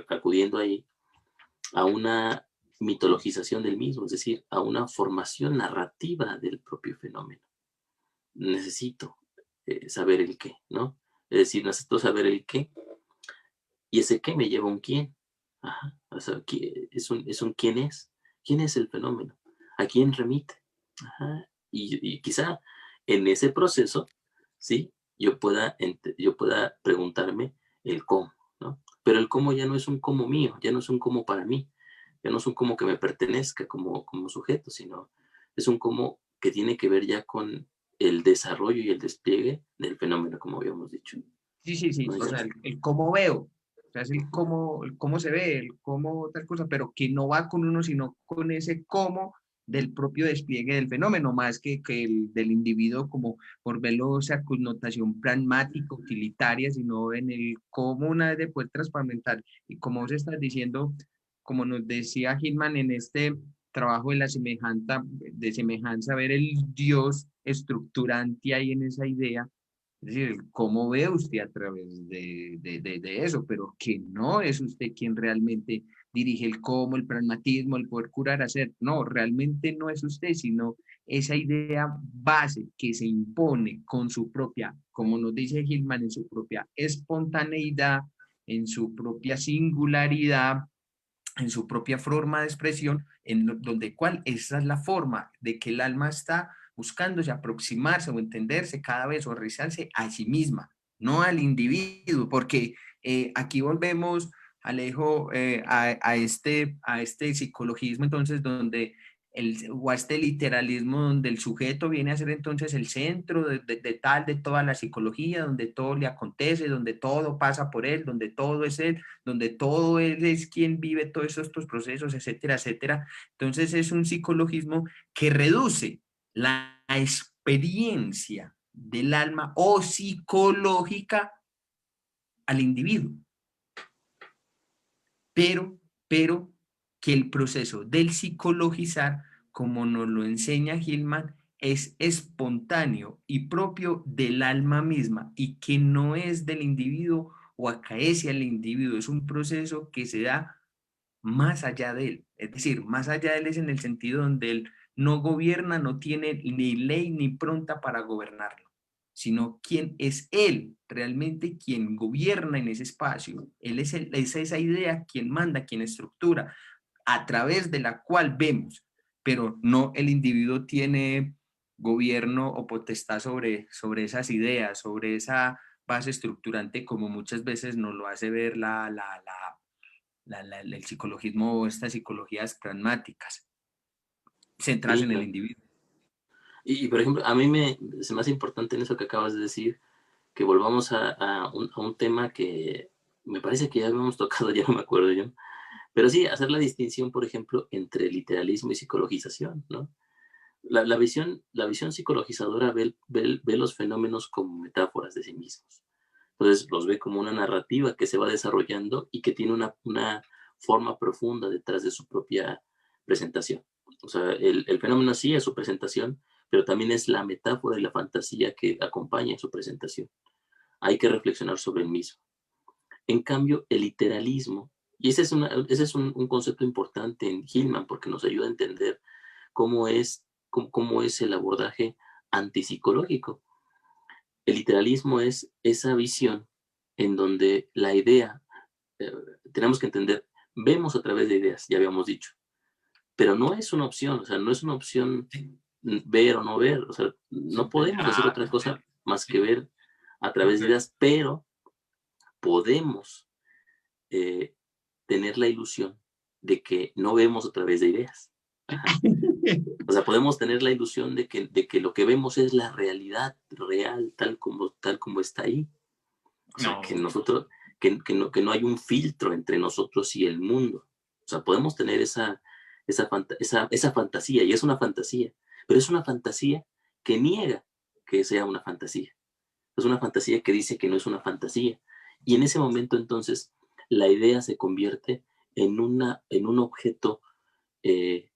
acudiendo ahí a una mitologización del mismo, es decir, a una formación narrativa del propio fenómeno. Necesito saber el qué, ¿no? Es decir, necesito saber el qué y ese qué me lleva a un quién. Ajá, o sea, es un quién es el fenómeno, a quién remite. Ajá, y quizá en ese proceso, ¿sí? Yo pueda preguntarme el cómo, ¿no? Pero el cómo ya no es un cómo mío, ya no es un cómo para mí, ya no es un cómo que me pertenezca como sujeto, sino es un cómo que tiene que ver ya con el desarrollo y el despliegue del fenómeno, como habíamos dicho. Sí, sí, sí, ¿No? o sea, el cómo veo, o sea, es el cómo se ve, el cómo tal cosa, pero que no va con uno, sino con ese cómo del propio despliegue del fenómeno, más que el del individuo, como por verlo, esa connotación pragmática, utilitaria, sino en el cómo una vez de poder transparentar, y como vos estás diciendo, como nos decía Hillman en este trabajo de semejanza, ver el Dios estructurante ahí en esa idea, es decir, cómo ve usted a través de eso, pero que no es usted quien realmente dirige el cómo, el pragmatismo, el poder curar, hacer. No, realmente no es usted, sino esa idea base que se impone con su propia, como nos dice Gilman, en su propia espontaneidad, en su propia singularidad, en su propia forma de expresión, donde cuál, esa es la forma de que el alma está buscándose aproximarse o entenderse cada vez o realizarse a sí misma, no al individuo, porque aquí volvemos, Alejo, a este psicologismo entonces donde o a este literalismo donde el sujeto viene a ser entonces el centro de toda la psicología, donde todo le acontece, donde todo pasa por él, donde todo es él, donde todo él es quien vive todos estos procesos, etcétera, etcétera. Entonces es un psicologismo que reduce la experiencia del alma o psicológica al individuo, pero que el proceso del psicologizar, como nos lo enseña Gilman, es espontáneo y propio del alma misma y que no es del individuo o acaece al individuo, es un proceso que se da más allá de él. Es decir, más allá de él es en el sentido donde él no gobierna, no tiene ni ley ni pronta para gobernarlo, sino quién es él, realmente quien gobierna en ese espacio. Él es esa idea quien manda, quien estructura, a través de la cual vemos, pero no el individuo tiene gobierno o potestad sobre esas ideas, sobre esa base estructurante como muchas veces nos lo hace ver el psicologismo o estas psicologías pragmáticas, centradas Sí, en el claro. individuo. Por ejemplo, a mí se me hace importante en eso que acabas de decir, que volvamos a un tema que me parece que ya habíamos tocado, ya no me acuerdo yo, Pero sí, hacer la distinción, por ejemplo, entre literalismo y psicologización, ¿no? La visión psicologizadora ve los fenómenos como metáforas de sí mismos. Entonces los ve como una narrativa que se va desarrollando y que tiene una forma profunda detrás de su propia presentación. O sea, el fenómeno sí es su presentación, pero también es la metáfora y la fantasía que acompaña su presentación. Hay que reflexionar sobre el mismo. En cambio, el literalismo, y ese es un concepto importante en Hillman porque nos ayuda a entender cómo es el abordaje antipsicológico. El literalismo es esa visión en donde la idea, eh, tenemos que entender, vemos a través de ideas, ya habíamos dicho, pero no es una opción, o sea, no es una opción Sí, ver o no ver, o sea, no sí, podemos hacer ah, otra cosa más que sí, ver a través de ok. ideas, pero podemos eh, tener la ilusión de que no vemos a través de ideas. Ajá. O sea, podemos tener la ilusión de que lo que vemos es la realidad real, tal como está ahí. O sea, que No, nosotros, que no hay un filtro entre nosotros y el mundo. O sea, podemos tener esa fantasía, y es una fantasía, pero es una fantasía que niega que sea una fantasía. Es una fantasía que dice que no es una fantasía. Y en ese momento, entonces, la idea se convierte en un objeto, eh,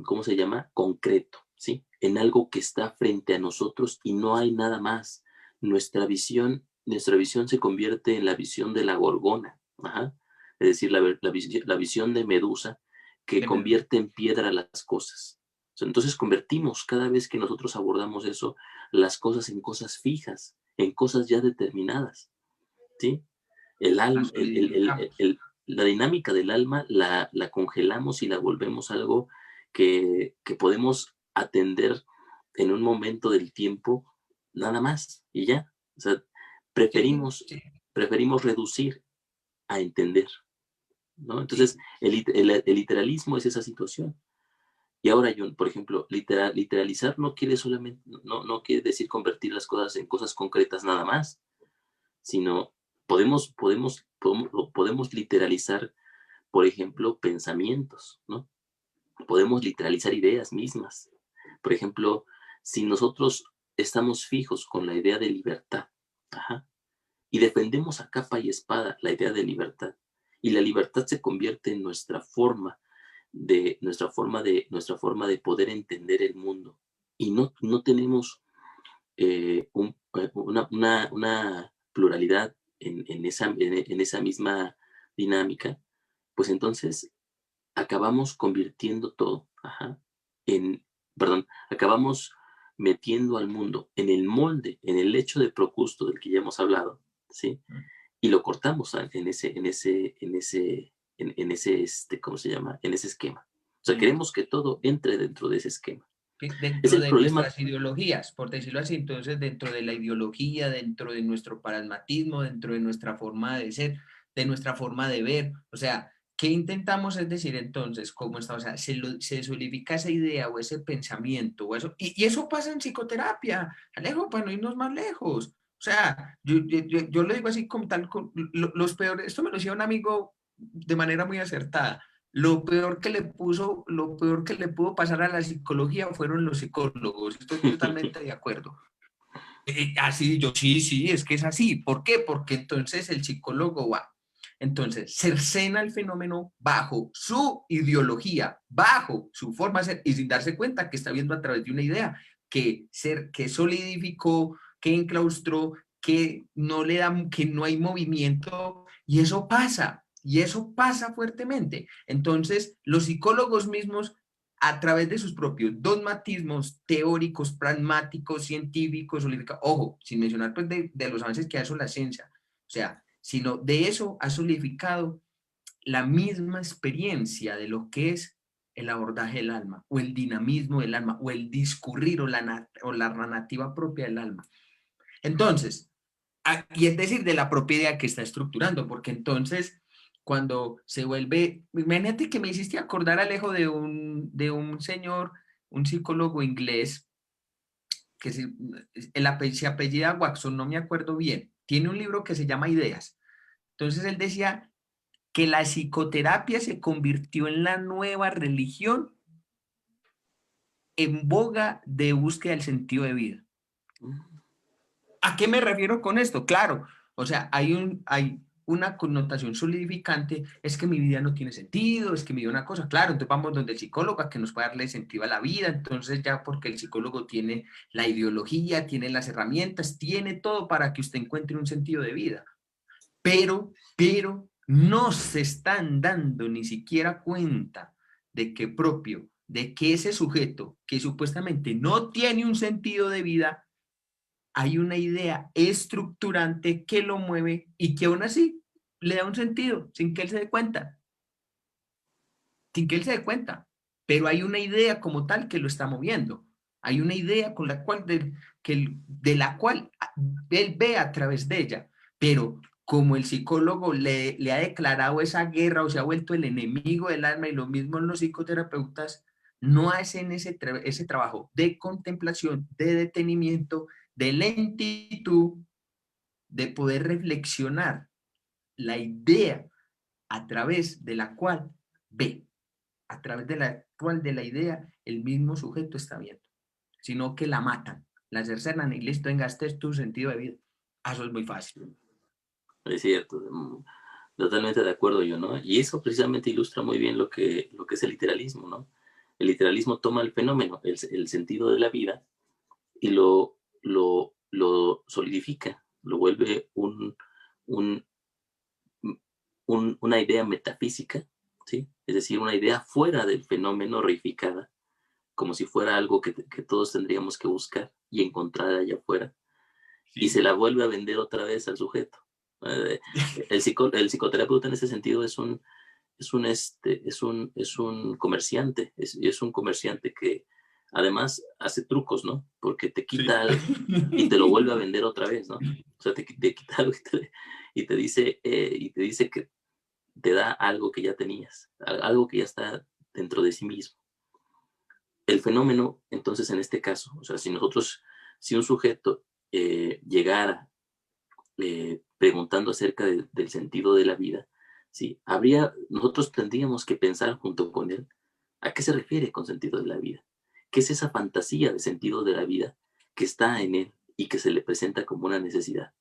¿cómo se llama? Concreto, ¿sí? En algo que está frente a nosotros y no hay nada más. Nuestra visión se convierte en la visión de la gorgona, ajá. Es decir, la visión de Medusa que de menos. convierte en piedra las cosas. O sea, entonces convertimos cada vez que nosotros abordamos eso, las cosas en cosas fijas, en cosas ya determinadas, ¿sí? El La alma, solidificamos. la dinámica del alma la congelamos y la volvemos algo que podemos atender en un momento del tiempo nada más y ya. O sea, Sí, preferimos, sí, preferimos reducir a entender, ¿no? sí. Entonces, el literalismo es esa situación. Y ahora, John, por ejemplo, literalizar no quiere solamente, no quiere decir convertir las cosas en cosas concretas nada más, sino podemos literalizar, por ejemplo, pensamientos, ¿no? Podemos literalizar ideas mismas. Por ejemplo, si nosotros estamos fijos con la idea de libertad, ajá, y defendemos a capa y espada la idea de libertad, y la libertad se convierte en nuestra forma de poder entender el mundo, y no tenemos una pluralidad en esa misma dinámica, pues entonces acabamos convirtiendo todo, ajá, perdón, acabamos metiendo al mundo en el molde, en el hecho de Procusto del que ya hemos hablado, ¿sí? Y lo cortamos en ese, ¿cómo se llama? En ese esquema. O sea, Mm. queremos que todo entre dentro de ese esquema. Es Dentro el de problema. nuestras ideologías, por decirlo así, entonces dentro de la ideología, dentro de nuestro pragmatismo, dentro de nuestra forma de ser, de nuestra forma de ver, o sea, ¿qué intentamos? Es decir, entonces, ¿cómo está? O sea, se solidifica esa idea o ese pensamiento o eso, y eso pasa en psicoterapia, Alejo, para no irnos más lejos. O sea, yo lo digo así como tal, los peores, esto me lo decía un amigo de manera muy acertada. Lo peor que le pudo pasar a la psicología fueron los psicólogos. Estoy totalmente de acuerdo. Así yo, sí, sí, es que es así. ¿Por qué? Porque entonces el psicólogo va. Entonces, cercena el fenómeno bajo su ideología, bajo su forma de ser y sin darse cuenta que está viendo a través de una idea que solidificó, que enclaustró, que no le da, que no hay movimiento y eso pasa fuertemente. Entonces, los psicólogos mismos a través de sus propios dogmatismos teóricos, pragmáticos, científicos, ojo, sin mencionar pues de los avances que ha hecho la ciencia, o sea, sino de eso ha solidificado la misma experiencia de lo que es el abordaje del alma, o el dinamismo del alma, o el discurrir, o la narrativa propia del alma. Entonces, y es decir, de la propia idea que está estructurando, porque entonces cuando se vuelve, imagínate que me hiciste acordar, Alejo, de un señor, un psicólogo inglés, que se apellida Watson, no me acuerdo bien, tiene un libro que se llama Ideas. Entonces él decía que la psicoterapia se convirtió en la nueva religión en boga de búsqueda del sentido de vida. ¿A qué me refiero con esto? Claro, o sea, hay una connotación solidificante, es que mi vida no tiene sentido, es que mi vida una cosa, claro, entonces vamos donde el psicólogo a que nos pueda darle sentido a la vida, entonces ya porque el psicólogo tiene la ideología, tiene las herramientas, tiene todo para que usted encuentre un sentido de vida, pero no se están dando ni siquiera cuenta de que ese sujeto que supuestamente no tiene un sentido de vida, hay una idea estructurante que lo mueve y que aún así le da un sentido sin que él se dé cuenta, sin que él se dé cuenta. Pero hay una idea como tal que lo está moviendo. Hay una idea con la cual de la cual él ve a través de ella. Pero como el psicólogo le ha declarado esa guerra o se ha vuelto el enemigo del alma y lo mismo los psicoterapeutas, no hacen ese trabajo de contemplación, de detenimiento, de lentitud, de poder reflexionar la idea a través de la cual ve, a través de la cual de la idea el mismo sujeto está viendo, sino que la matan, la cercenan y listo, venga, este es tu sentido de vida. Eso es muy fácil. Es cierto, totalmente de acuerdo yo, ¿no? Y eso precisamente ilustra muy bien lo que es el literalismo, ¿no? El literalismo toma el fenómeno, el sentido de la vida, y lo solidifica, lo vuelve un, una idea metafísica, ¿sí? Es decir, una idea fuera del fenómeno reificada, como si fuera algo que todos tendríamos que buscar y encontrar allá afuera, y Sí. se la vuelve a vender otra vez al sujeto. El psicoterapeuta en ese sentido es un comerciante, es un comerciante que además hace trucos, ¿no? Porque te Sí. quita algo y te lo vuelve a vender otra vez, ¿no? O sea, te quita algo y te dice que te da algo que ya tenías, algo que ya está dentro de sí mismo. El fenómeno, entonces, en este caso, o sea, si un sujeto llegara preguntando acerca del sentido de la vida, ¿sí? Nosotros tendríamos que pensar junto con él a qué se refiere con sentido de la vida, qué es esa fantasía de sentido de la vida que está en él y que se le presenta como una necesidad.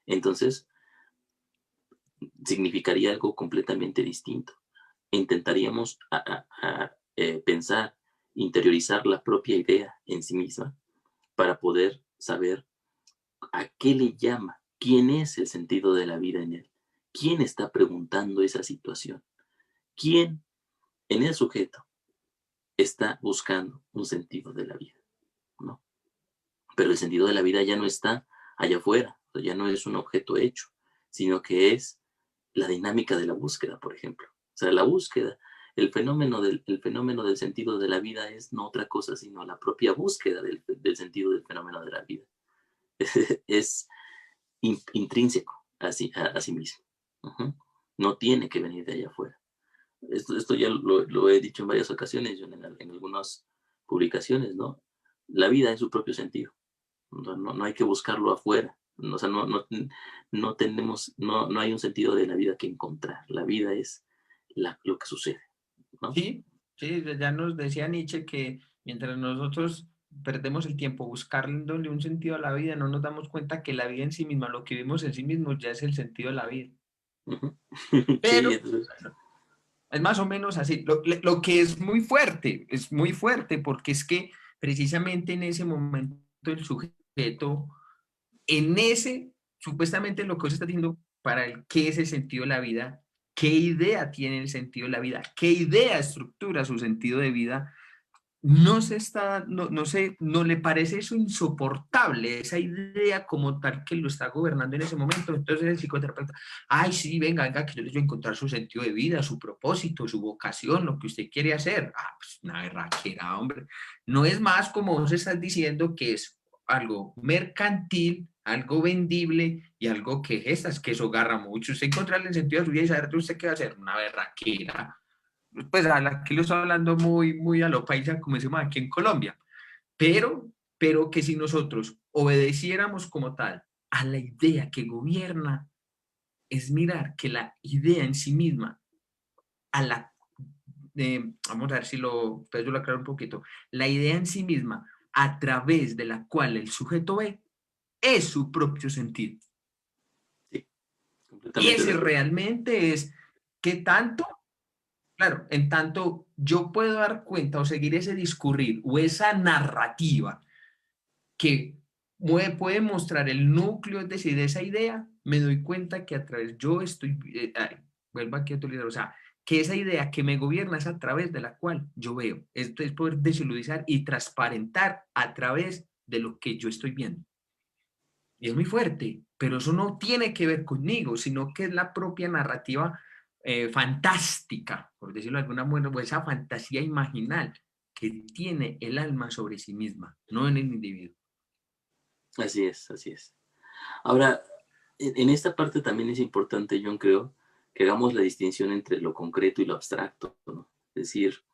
Entonces, significaría algo completamente distinto. Intentaríamos pensar, interiorizar la propia idea en sí misma para poder saber a qué le llama, quién es el sentido de la vida en él, quién está preguntando esa situación, quién en el sujeto está buscando un sentido de la vida, ¿no? Pero el sentido de la vida ya no está allá afuera, ya no es un objeto hecho, sino que es la dinámica de la búsqueda, por ejemplo. O sea, la búsqueda, el fenómeno del sentido de la vida es no otra cosa, sino la propia búsqueda del sentido del fenómeno de la vida. Es intrínseco a sí mismo. Uh-huh. No tiene que venir de allá afuera. Esto ya lo he dicho en varias ocasiones, en algunas publicaciones, ¿no? La vida es su propio sentido. No hay que buscarlo afuera. O sea, no hay un sentido de la vida que encontrar. La vida es lo que sucede, ¿no? Sí, sí, ya nos decía Nietzsche que mientras nosotros perdemos el tiempo buscándole un sentido a la vida, no nos damos cuenta que la vida en sí misma, lo que vivimos en sí mismo, ya es el sentido de la vida. Uh-huh. Sí, Pero entonces, es más o menos así. Lo que es muy fuerte, porque es que precisamente en ese momento el sujeto, en ese, supuestamente lo que usted está diciendo para el qué es el sentido de la vida, qué idea tiene el sentido de la vida, qué idea estructura su sentido de vida, no le parece eso insoportable, esa idea como tal que lo está gobernando en ese momento. Entonces el psicoterapeuta, ay, sí, venga, que yo les voy a encontrar su sentido de vida, su propósito, su vocación, lo que usted quiere hacer. Ah, pues una berraquera, hombre. No es más como vos estás diciendo que es algo mercantil, algo vendible y algo que gestas, que eso agarra mucho. Usted encontrarle el sentido de su vida y saber usted qué va a hacer, una berraquera. Pues aquí lo estoy hablando muy a lo paisa, como decimos aquí en Colombia, pero que si nosotros obedeciéramos como tal a la idea que gobierna, es mirar que la idea en sí misma, a la, vamos a ver si lo, pues yo lo aclaro un poquito, la idea en sí misma, a través de la cual el sujeto ve, es su propio sentido. Sí, completamente de Ese acuerdo. realmente es que tanto, claro, en tanto yo puedo dar cuenta o seguir ese discurrir o esa narrativa que puede mostrar el núcleo, es decir, de esa idea, me doy cuenta que a través, yo estoy, vuelvo aquí a utilizar, o sea, que esa idea que me gobierna es a través de la cual yo veo. Esto es poder desiludir y transparentar a través de lo que yo estoy viendo. Y es muy fuerte, pero eso no tiene que ver conmigo, sino que es la propia narrativa fantástica, por decirlo de alguna manera, o esa fantasía imaginal que tiene el alma sobre sí misma, no en el individuo. Así es, así es. Ahora, en esta parte también es importante, yo creo, que hagamos la distinción entre lo concreto y lo abstracto, ¿no? Es decir,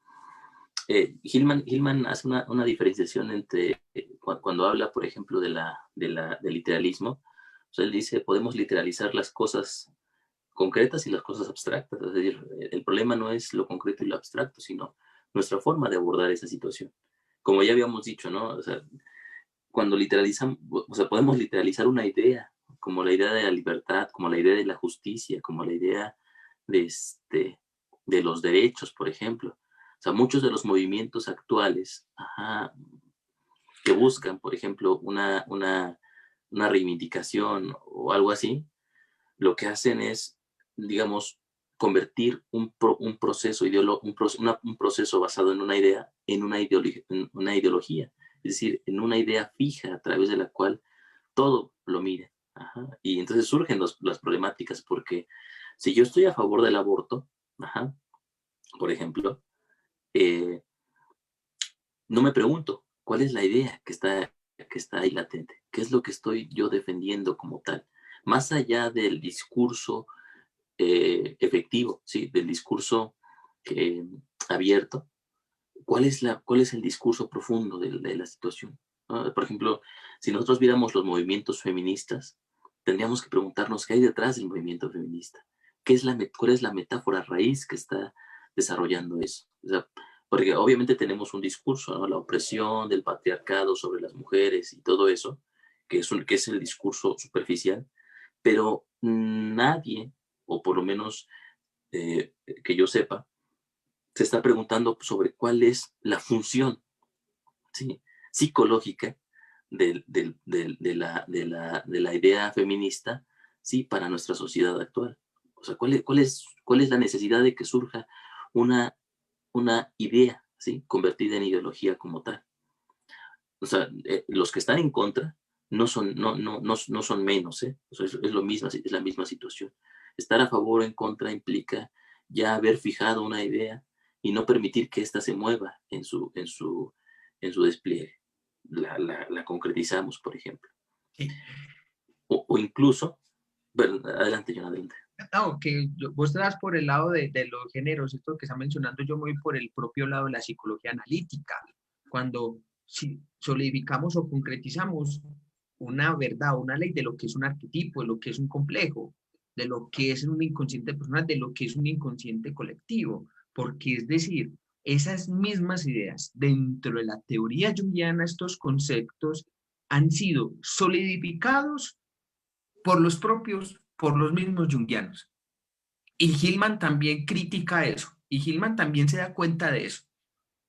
Hillman hace una diferenciación entre, cuando habla, por ejemplo, del literalismo, o sea, él dice, podemos literalizar las cosas concretas y las cosas abstractas, es decir, el problema no es lo concreto y lo abstracto, sino nuestra forma de abordar esa situación. Como ya habíamos dicho, ¿no? O sea, cuando literalizamos, o sea, podemos literalizar una idea, como la idea de la libertad, como la idea de la justicia, como la idea de, de los derechos, por ejemplo. O sea, muchos de los movimientos actuales, ajá, que buscan, por ejemplo, una reivindicación o algo así, lo que hacen es, digamos, convertir un proceso, un proceso basado en una idea en una ideología, es decir, en una idea fija a través de la cual todo lo mire. Ajá. Y entonces surgen las problemáticas porque si yo estoy a favor del aborto, ajá, por ejemplo, eh, no me pregunto cuál es la idea que está ahí latente, qué es lo que estoy yo defendiendo como tal, más allá del discurso efectivo, ¿sí? Del discurso eh, abierto. ¿Cuál es el discurso profundo de la situación? ¿No? Por ejemplo, si nosotros viéramos los movimientos feministas, tendríamos que preguntarnos qué hay detrás del movimiento feminista. ¿Cuál es la metáfora raíz que está desarrollando eso? O sea, porque obviamente tenemos un discurso, ¿no? La opresión del patriarcado sobre las mujeres y todo eso, que es el discurso superficial, pero nadie, o por lo menos que yo sepa, se está preguntando sobre cuál es la función, ¿sí? Psicológica de la idea feminista, ¿sí? Para nuestra sociedad actual. O sea, cuál es la necesidad de que surja una, una idea, ¿sí? Convertida en ideología como tal. O sea, los que están en contra no son menos, ¿eh? O sea, es lo mismo, es la misma situación. Estar a favor o en contra implica ya haber fijado una idea y no permitir que ésta se mueva en su despliegue. La concretizamos, por ejemplo. Sí. O incluso, bueno, adelante, John, adelante. No, que vos te das por el lado de los géneros, esto que está mencionando, yo me voy por el propio lado de la psicología analítica, cuando si solidificamos o concretizamos una verdad, una ley de lo que es un arquetipo, de lo que es un complejo, de lo que es un inconsciente personal, de lo que es un inconsciente colectivo, porque es decir, esas mismas ideas dentro de la teoría junguiana, estos conceptos han sido solidificados por los mismos junguianos. Y Hillman también critica eso, y Hillman también se da cuenta de eso.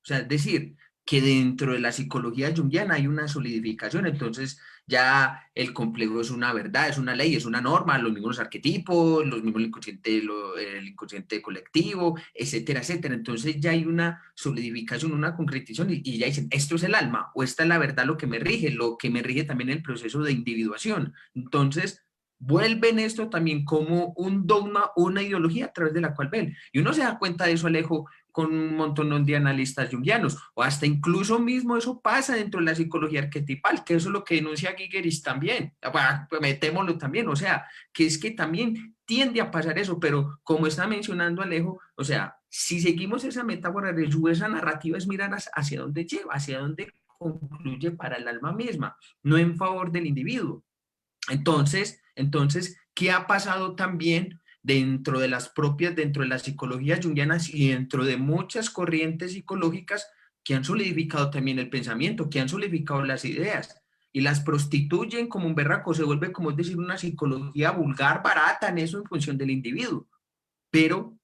O sea, es decir, que dentro de la psicología junguiana hay una solidificación, entonces ya el complejo es una verdad, es una ley, es una norma, los mismos arquetipos, los mismos el inconsciente colectivo, etcétera, etcétera. Entonces ya hay una solidificación, una concretización y ya dicen, esto es el alma o esta es la verdad lo que me rige también el proceso de individuación. Entonces, vuelven esto también como un dogma, una ideología a través de la cual ven. Y uno se da cuenta de eso, Alejo, con un montón de analistas junguianos, o hasta incluso mismo eso pasa dentro de la psicología arquetipal, que eso es lo que denuncia Gigeris también, bueno, pues metémoslo también, o sea, que es que también tiende a pasar eso, pero como está mencionando Alejo, o sea, si seguimos esa metáfora de esa narrativa es mirar hacia dónde lleva, hacia dónde concluye para el alma misma, no en favor del individuo. Entonces, ¿qué ha pasado también dentro de las propias, dentro de las psicologías junguianas y dentro de muchas corrientes psicológicas que han solidificado también el pensamiento, que han solidificado las ideas y las prostituyen como un berraco, se vuelve, como es decir, una psicología vulgar, barata en eso en función del individuo, pero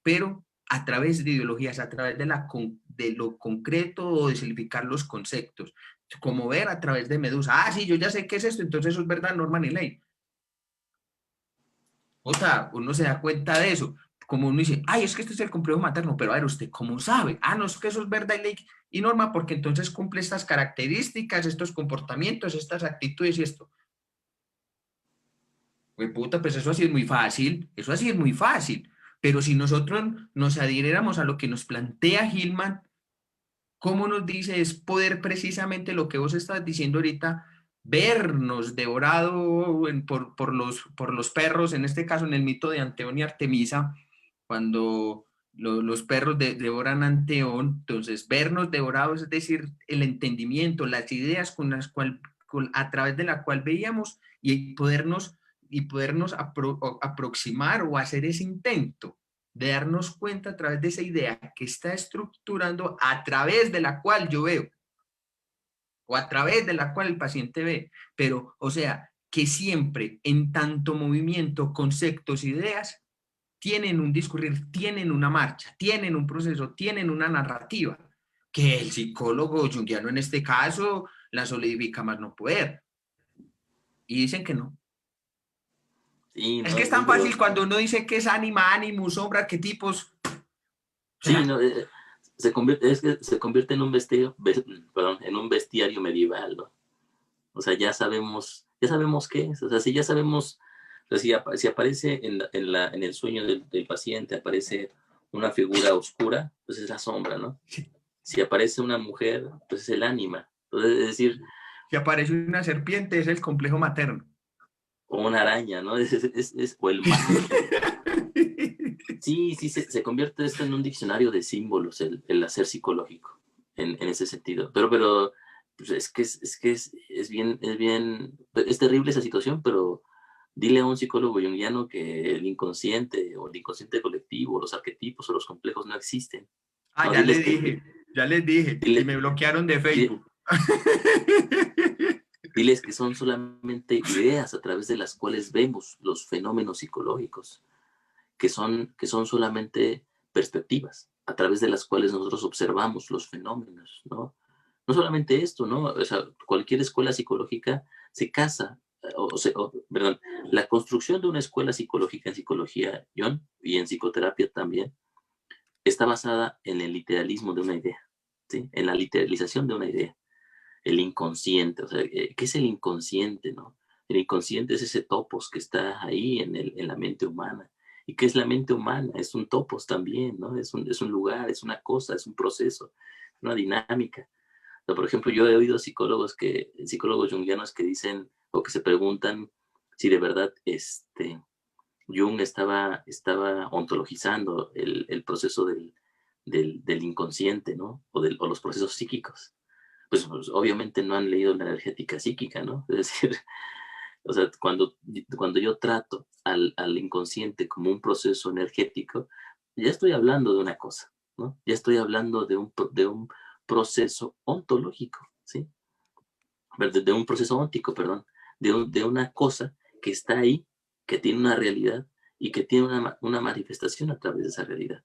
a través de ideologías, a través de lo concreto o de simplificar los conceptos, como ver a través de Medusa, sí, yo ya sé qué es esto, entonces eso es verdad, norma ni ley. O sea, uno se da cuenta de eso. Como uno dice, ay, es que este es el complejo materno, pero a ver, ¿usted cómo sabe? No, es que eso es verdad y ley y norma porque entonces cumple estas características, estos comportamientos, estas actitudes y esto. Pues puta, pues eso así es muy fácil, eso así es muy fácil. Pero si nosotros nos adhiriéramos a lo que nos plantea Hillman, ¿cómo nos dice? Es poder precisamente lo que vos estás diciendo ahorita, vernos devorado por los perros, en este caso en el mito de Anteón y Artemisa, cuando los perros devoran a Anteón, entonces vernos devorados, es decir, el entendimiento, las ideas con las cual, a través de la cual veíamos y podernos aproximar o hacer ese intento de darnos cuenta a través de esa idea que está estructurando a través de la cual yo veo o a través de la cual el paciente ve. Pero, o sea, que siempre en tanto movimiento, conceptos, ideas, tienen un discurrir, tienen una marcha, tienen un proceso, tienen una narrativa, que el psicólogo junguiano en este caso la solidifica más no poder. Y dicen que no. Sí, Es que no, es tan no, fácil pero cuando uno dice que es ánima, ánimos, sombra, arquetipos. O sí, sea, no, se convierte en un perdón, en un bestiario medieval, ¿no? O sea, ya sabemos qué es. O sea, si ya sabemos, o sea, si aparece en el sueño del paciente, aparece una figura oscura, pues es la sombra, ¿no? Si aparece una mujer, pues es el ánima. Entonces, es decir, si aparece una serpiente es el complejo materno. o una araña, ¿no? O el mal. Sí, sí, se convierte esto en un diccionario de símbolos, el hacer psicológico, en ese sentido. Pero pues es terrible esa situación, pero dile a un psicólogo junguiano que el inconsciente o el inconsciente colectivo, los arquetipos o los complejos no existen. No, Ya les dije, y dile, me bloquearon de di- Facebook. diles que son solamente ideas a través de las cuales vemos los fenómenos psicológicos, que son solamente perspectivas a través de las cuales nosotros observamos los fenómenos, ¿no? No solamente esto, ¿no? O sea, cualquier escuela psicológica se casa, perdón, la construcción de una escuela psicológica en psicología, John, y en psicoterapia también, está basada en el literalismo de una idea, ¿sí? En la literalización de una idea, el inconsciente, o sea, ¿qué es el inconsciente, no? El inconsciente es ese topos que está ahí en la mente humana. ¿Y qué es la mente humana? Es un topos también, ¿no? Es un lugar, es una cosa, es un proceso, una dinámica. O sea, por ejemplo, yo he oído psicólogos junguianos que dicen o que se preguntan si de verdad Jung estaba ontologizando el proceso del inconsciente, ¿no? O los procesos psíquicos. Pues obviamente no han leído la energética psíquica, ¿no? Es decir, o sea, cuando yo trato al inconsciente como un proceso energético, ya estoy hablando de una cosa, ¿no? Ya estoy hablando de un proceso ontológico, ¿sí? De un proceso óntico, perdón, de una cosa que está ahí, que tiene una realidad y que tiene una manifestación a través de esa realidad.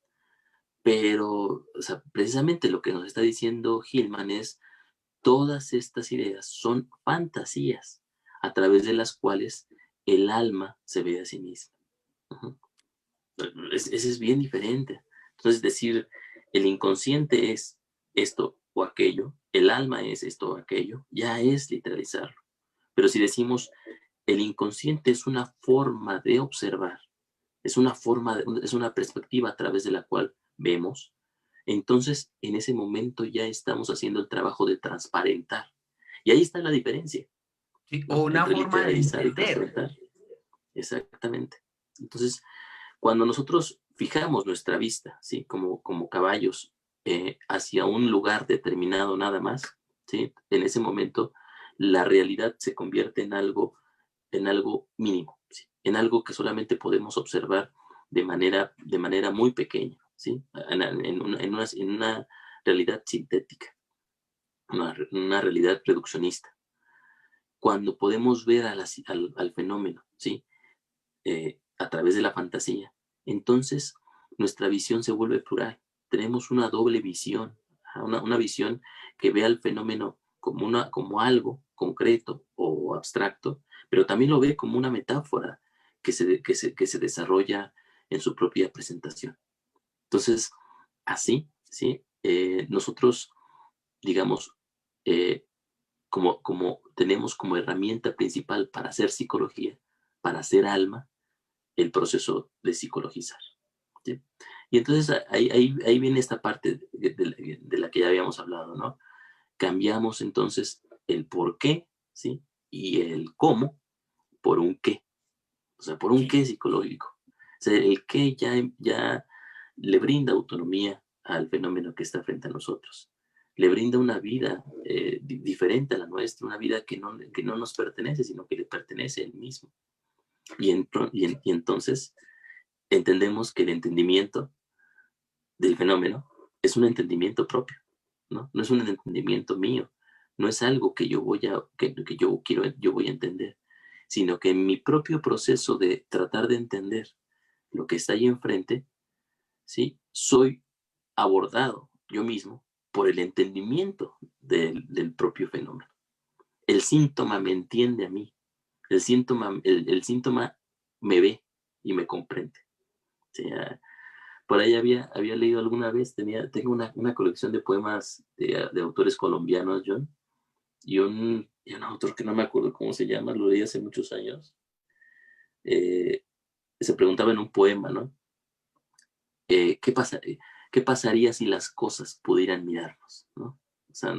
Pero, o sea, precisamente lo que nos está diciendo Hillman es, todas estas ideas son fantasías a través de las cuales el alma se ve a sí misma. Ujú. Ese es bien diferente. Entonces, decir el inconsciente es esto o aquello, el alma es esto o aquello, ya es literalizarlo. Pero si decimos el inconsciente es una forma de observar, es una perspectiva a través de la cual vemos, entonces en ese momento ya estamos haciendo el trabajo de transparentar. Y ahí está la diferencia, ¿Sí? O ¿no? una Entre forma de literalizar y entender. transparentar. Exactamente. Entonces, cuando nosotros fijamos nuestra vista, ¿sí? Como caballos, hacia un lugar determinado nada más, ¿sí? En ese momento, la realidad se convierte en algo mínimo, ¿sí? En algo que solamente podemos observar de manera muy pequeña, ¿sí? En una realidad sintética, una realidad reduccionista. Cuando podemos ver al fenómeno, ¿sí? A través de la fantasía, entonces nuestra visión se vuelve plural. Tenemos una doble visión, una visión que ve al fenómeno como algo concreto o abstracto, pero también lo ve como una metáfora que se desarrolla en su propia presentación. Entonces, así, ¿sí? Nosotros, digamos, eh, como tenemos como herramienta principal para hacer psicología, para hacer alma, el proceso de psicologizar, ¿sí? Y entonces ahí viene esta parte de la que ya habíamos hablado, ¿no? Cambiamos entonces el por qué, ¿sí? Y el cómo por un qué, o sea, por un Sí. qué psicológico. O sea, el qué ya le brinda autonomía al fenómeno que está frente a nosotros. Le brinda una vida diferente a la nuestra, una vida que no nos pertenece, sino que le pertenece a él mismo. Y entonces entendemos que el entendimiento del fenómeno es un entendimiento propio, ¿no? No es un entendimiento mío, no es algo que yo voy a entender, sino que en mi propio proceso de tratar de entender lo que está ahí enfrente, ¿sí? Soy abordado yo mismo por el entendimiento del propio fenómeno. El síntoma me entiende a mí, el síntoma me ve y me comprende. O sea, por ahí había leído alguna vez, tengo una colección de poemas de autores colombianos, John, y un autor que no me acuerdo cómo se llama, lo leí hace muchos años, eh, se preguntaba en un poema, ¿no? Eh, ¿qué, pasa, eh, ¿Qué pasaría si las cosas pudieran mirarnos, ¿no? O sea,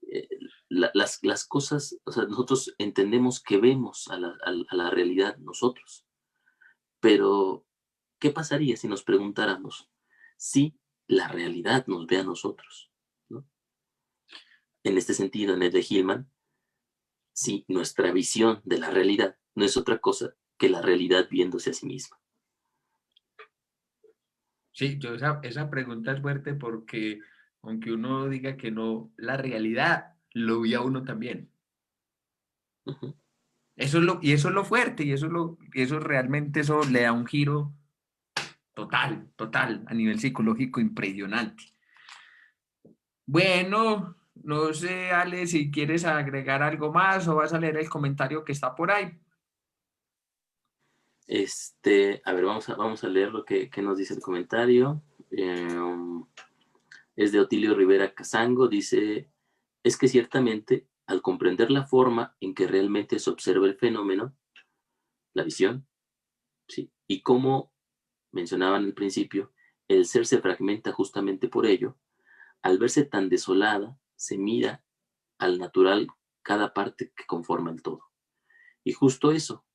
eh, las cosas, o sea, nosotros entendemos que vemos a la realidad nosotros, pero ¿qué pasaría si nos preguntáramos si la realidad nos ve a nosotros, ¿no? En este sentido, en el de Hillman, si nuestra visión de la realidad no es otra cosa que la realidad viéndose a sí misma. Sí, esa pregunta es fuerte porque aunque uno diga que no, la realidad lo vi a uno también. Ujú. Y eso es lo fuerte, y eso realmente eso le da un giro total, total, a nivel psicológico impresionante. Bueno, no sé, Ale, si quieres agregar algo más o vas a leer el comentario que está por ahí. A ver, vamos a leer lo que nos dice el comentario. Es de Otilio Rivera Casango, dice, es que ciertamente, al comprender la forma en que realmente se observa el fenómeno, la visión, ¿sí? Y como mencionaban al principio, el ser se fragmenta justamente por ello, al verse tan desolada, se mira al natural cada parte que conforma el todo. Y justo eso,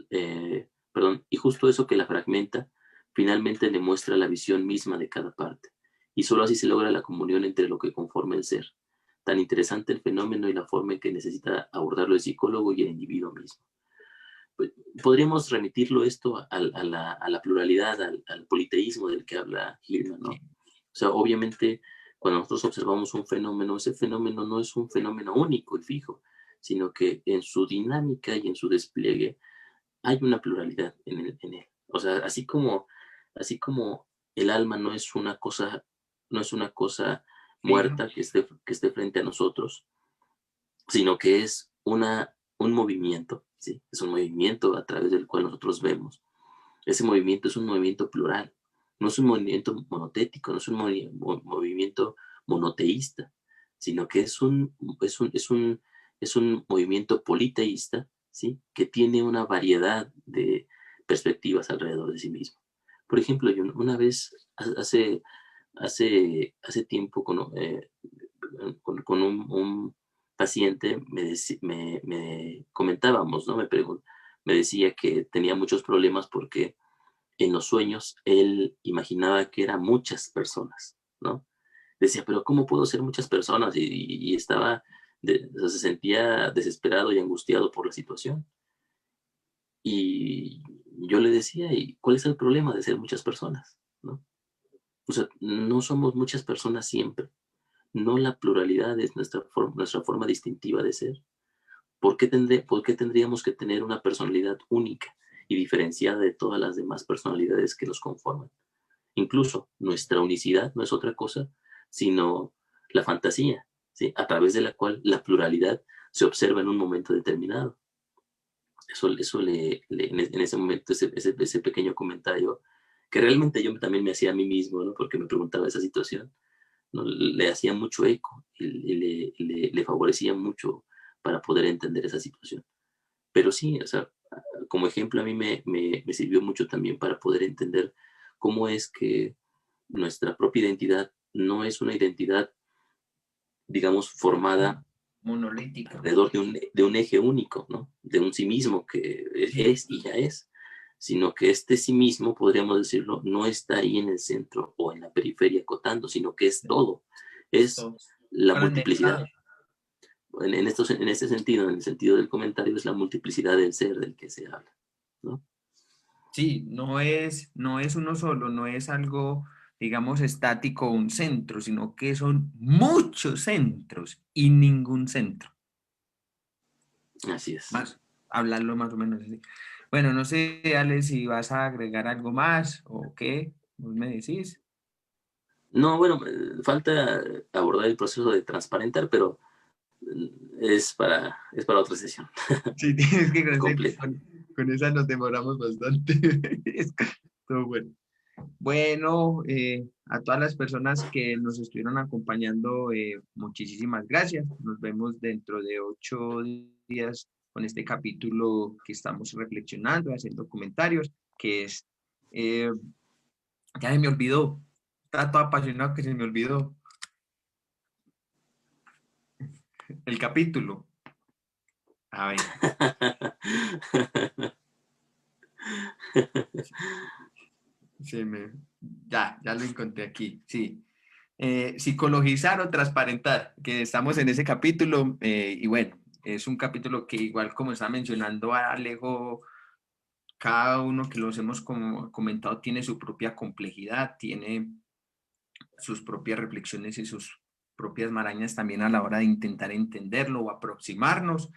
y justo eso que la fragmenta, finalmente le muestra la visión misma de cada parte. Y solo así se logra la comunión entre lo que conforma el ser. Tan interesante el fenómeno y la forma en que necesita abordarlo el psicólogo y el individuo mismo. Pues, podríamos remitirlo esto a la pluralidad, al politeísmo del que habla Hillman, ¿no? Sí, O sea, obviamente, cuando nosotros observamos un fenómeno, ese fenómeno no es un fenómeno único y fijo, sino que en su dinámica y en su despliegue hay una pluralidad en él. O sea, así como el alma no es una cosa fija. muerta que esté frente a nosotros, sino que es un movimiento, ¿sí? Es un movimiento a través del cual nosotros vemos. Ese movimiento es un movimiento plural, no es un movimiento monotético, no es un movimiento monoteísta, sino que es un movimiento politeísta, ¿sí? Que tiene una variedad de perspectivas alrededor de sí mismo. Por ejemplo, yo una vez, hace tiempo, con un paciente, me comentábamos, ¿no? Me decía que tenía muchos problemas porque en los sueños él imaginaba que eran muchas personas, ¿no? Decía, pero ¿cómo puedo ser muchas personas? Y estaba, o sea, se sentía desesperado y angustiado por la situación. Y yo le decía, ¿y cuál es el problema de ser muchas personas? ¿No? O sea, no somos muchas personas siempre. No, la pluralidad es nuestra forma distintiva de ser. ¿Por qué tendríamos que tener una personalidad única y diferenciada de todas las demás personalidades que nos conforman? Incluso nuestra unicidad no es otra cosa sino la fantasía, ¿sí? A través de la cual la pluralidad se observa en un momento determinado. Eso en ese momento, ese pequeño comentario, que realmente yo también me hacía a mí mismo, ¿no? Porque me preguntaba esa situación, ¿no? Le hacía mucho eco y le favorecía mucho para poder entender esa situación. Pero sí, o sea, como ejemplo a mí me sirvió mucho también para poder entender cómo es que nuestra propia identidad no es una identidad, digamos, formada Monolítica. alrededor de un eje único, ¿no? De un sí mismo que Sí, es y ya es, sino que este sí mismo, podríamos decirlo, no está ahí en el centro o en la periferia acotando, sino que es todo, es todo. la multiplicidad. Fragmentado. En este sentido, en el sentido del comentario, es la multiplicidad del ser del que se habla, ¿no? Sí, no es uno solo, no es algo, digamos, estático, un centro, sino que son muchos centros y ningún centro. Así es. Más, hablarlo más o menos así. Bueno, no sé, Ale, si vas a agregar algo más o qué, vos me decís. No, bueno, falta abordar el proceso de transparentar, pero es para otra sesión Sí, tienes que completa. con esa nos demoramos bastante. Es todo bueno. Bueno, a todas las personas que nos estuvieron acompañando, muchísimas gracias. Nos vemos dentro de 8 días con este capítulo que estamos reflexionando, haciendo comentarios, que es, eh, ya se me olvidó, estaba todo apasionado que se me olvidó el capítulo. A ver, se me, ya lo encontré aquí, sí. Psicologizar o transparentar, que estamos en ese capítulo, y bueno, es un capítulo que igual como está mencionando Alejo, cada uno que los hemos como comentado tiene su propia complejidad, tiene sus propias reflexiones y sus propias marañas también a la hora de intentar entenderlo o aproximarnos.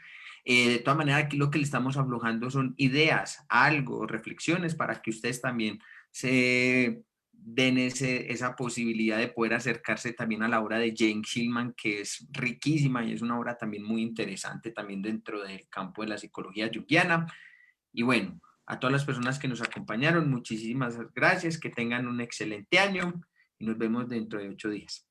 De todas maneras, aquí lo que le estamos aflojando son ideas, algo, reflexiones para que ustedes también se den esa posibilidad de poder acercarse también a la obra de Jane Shillman, que es riquísima y es una obra también muy interesante también dentro del campo de la psicología junguiana. Y bueno, a todas las personas que nos acompañaron, muchísimas gracias, que tengan un excelente año y nos vemos dentro de 8 días.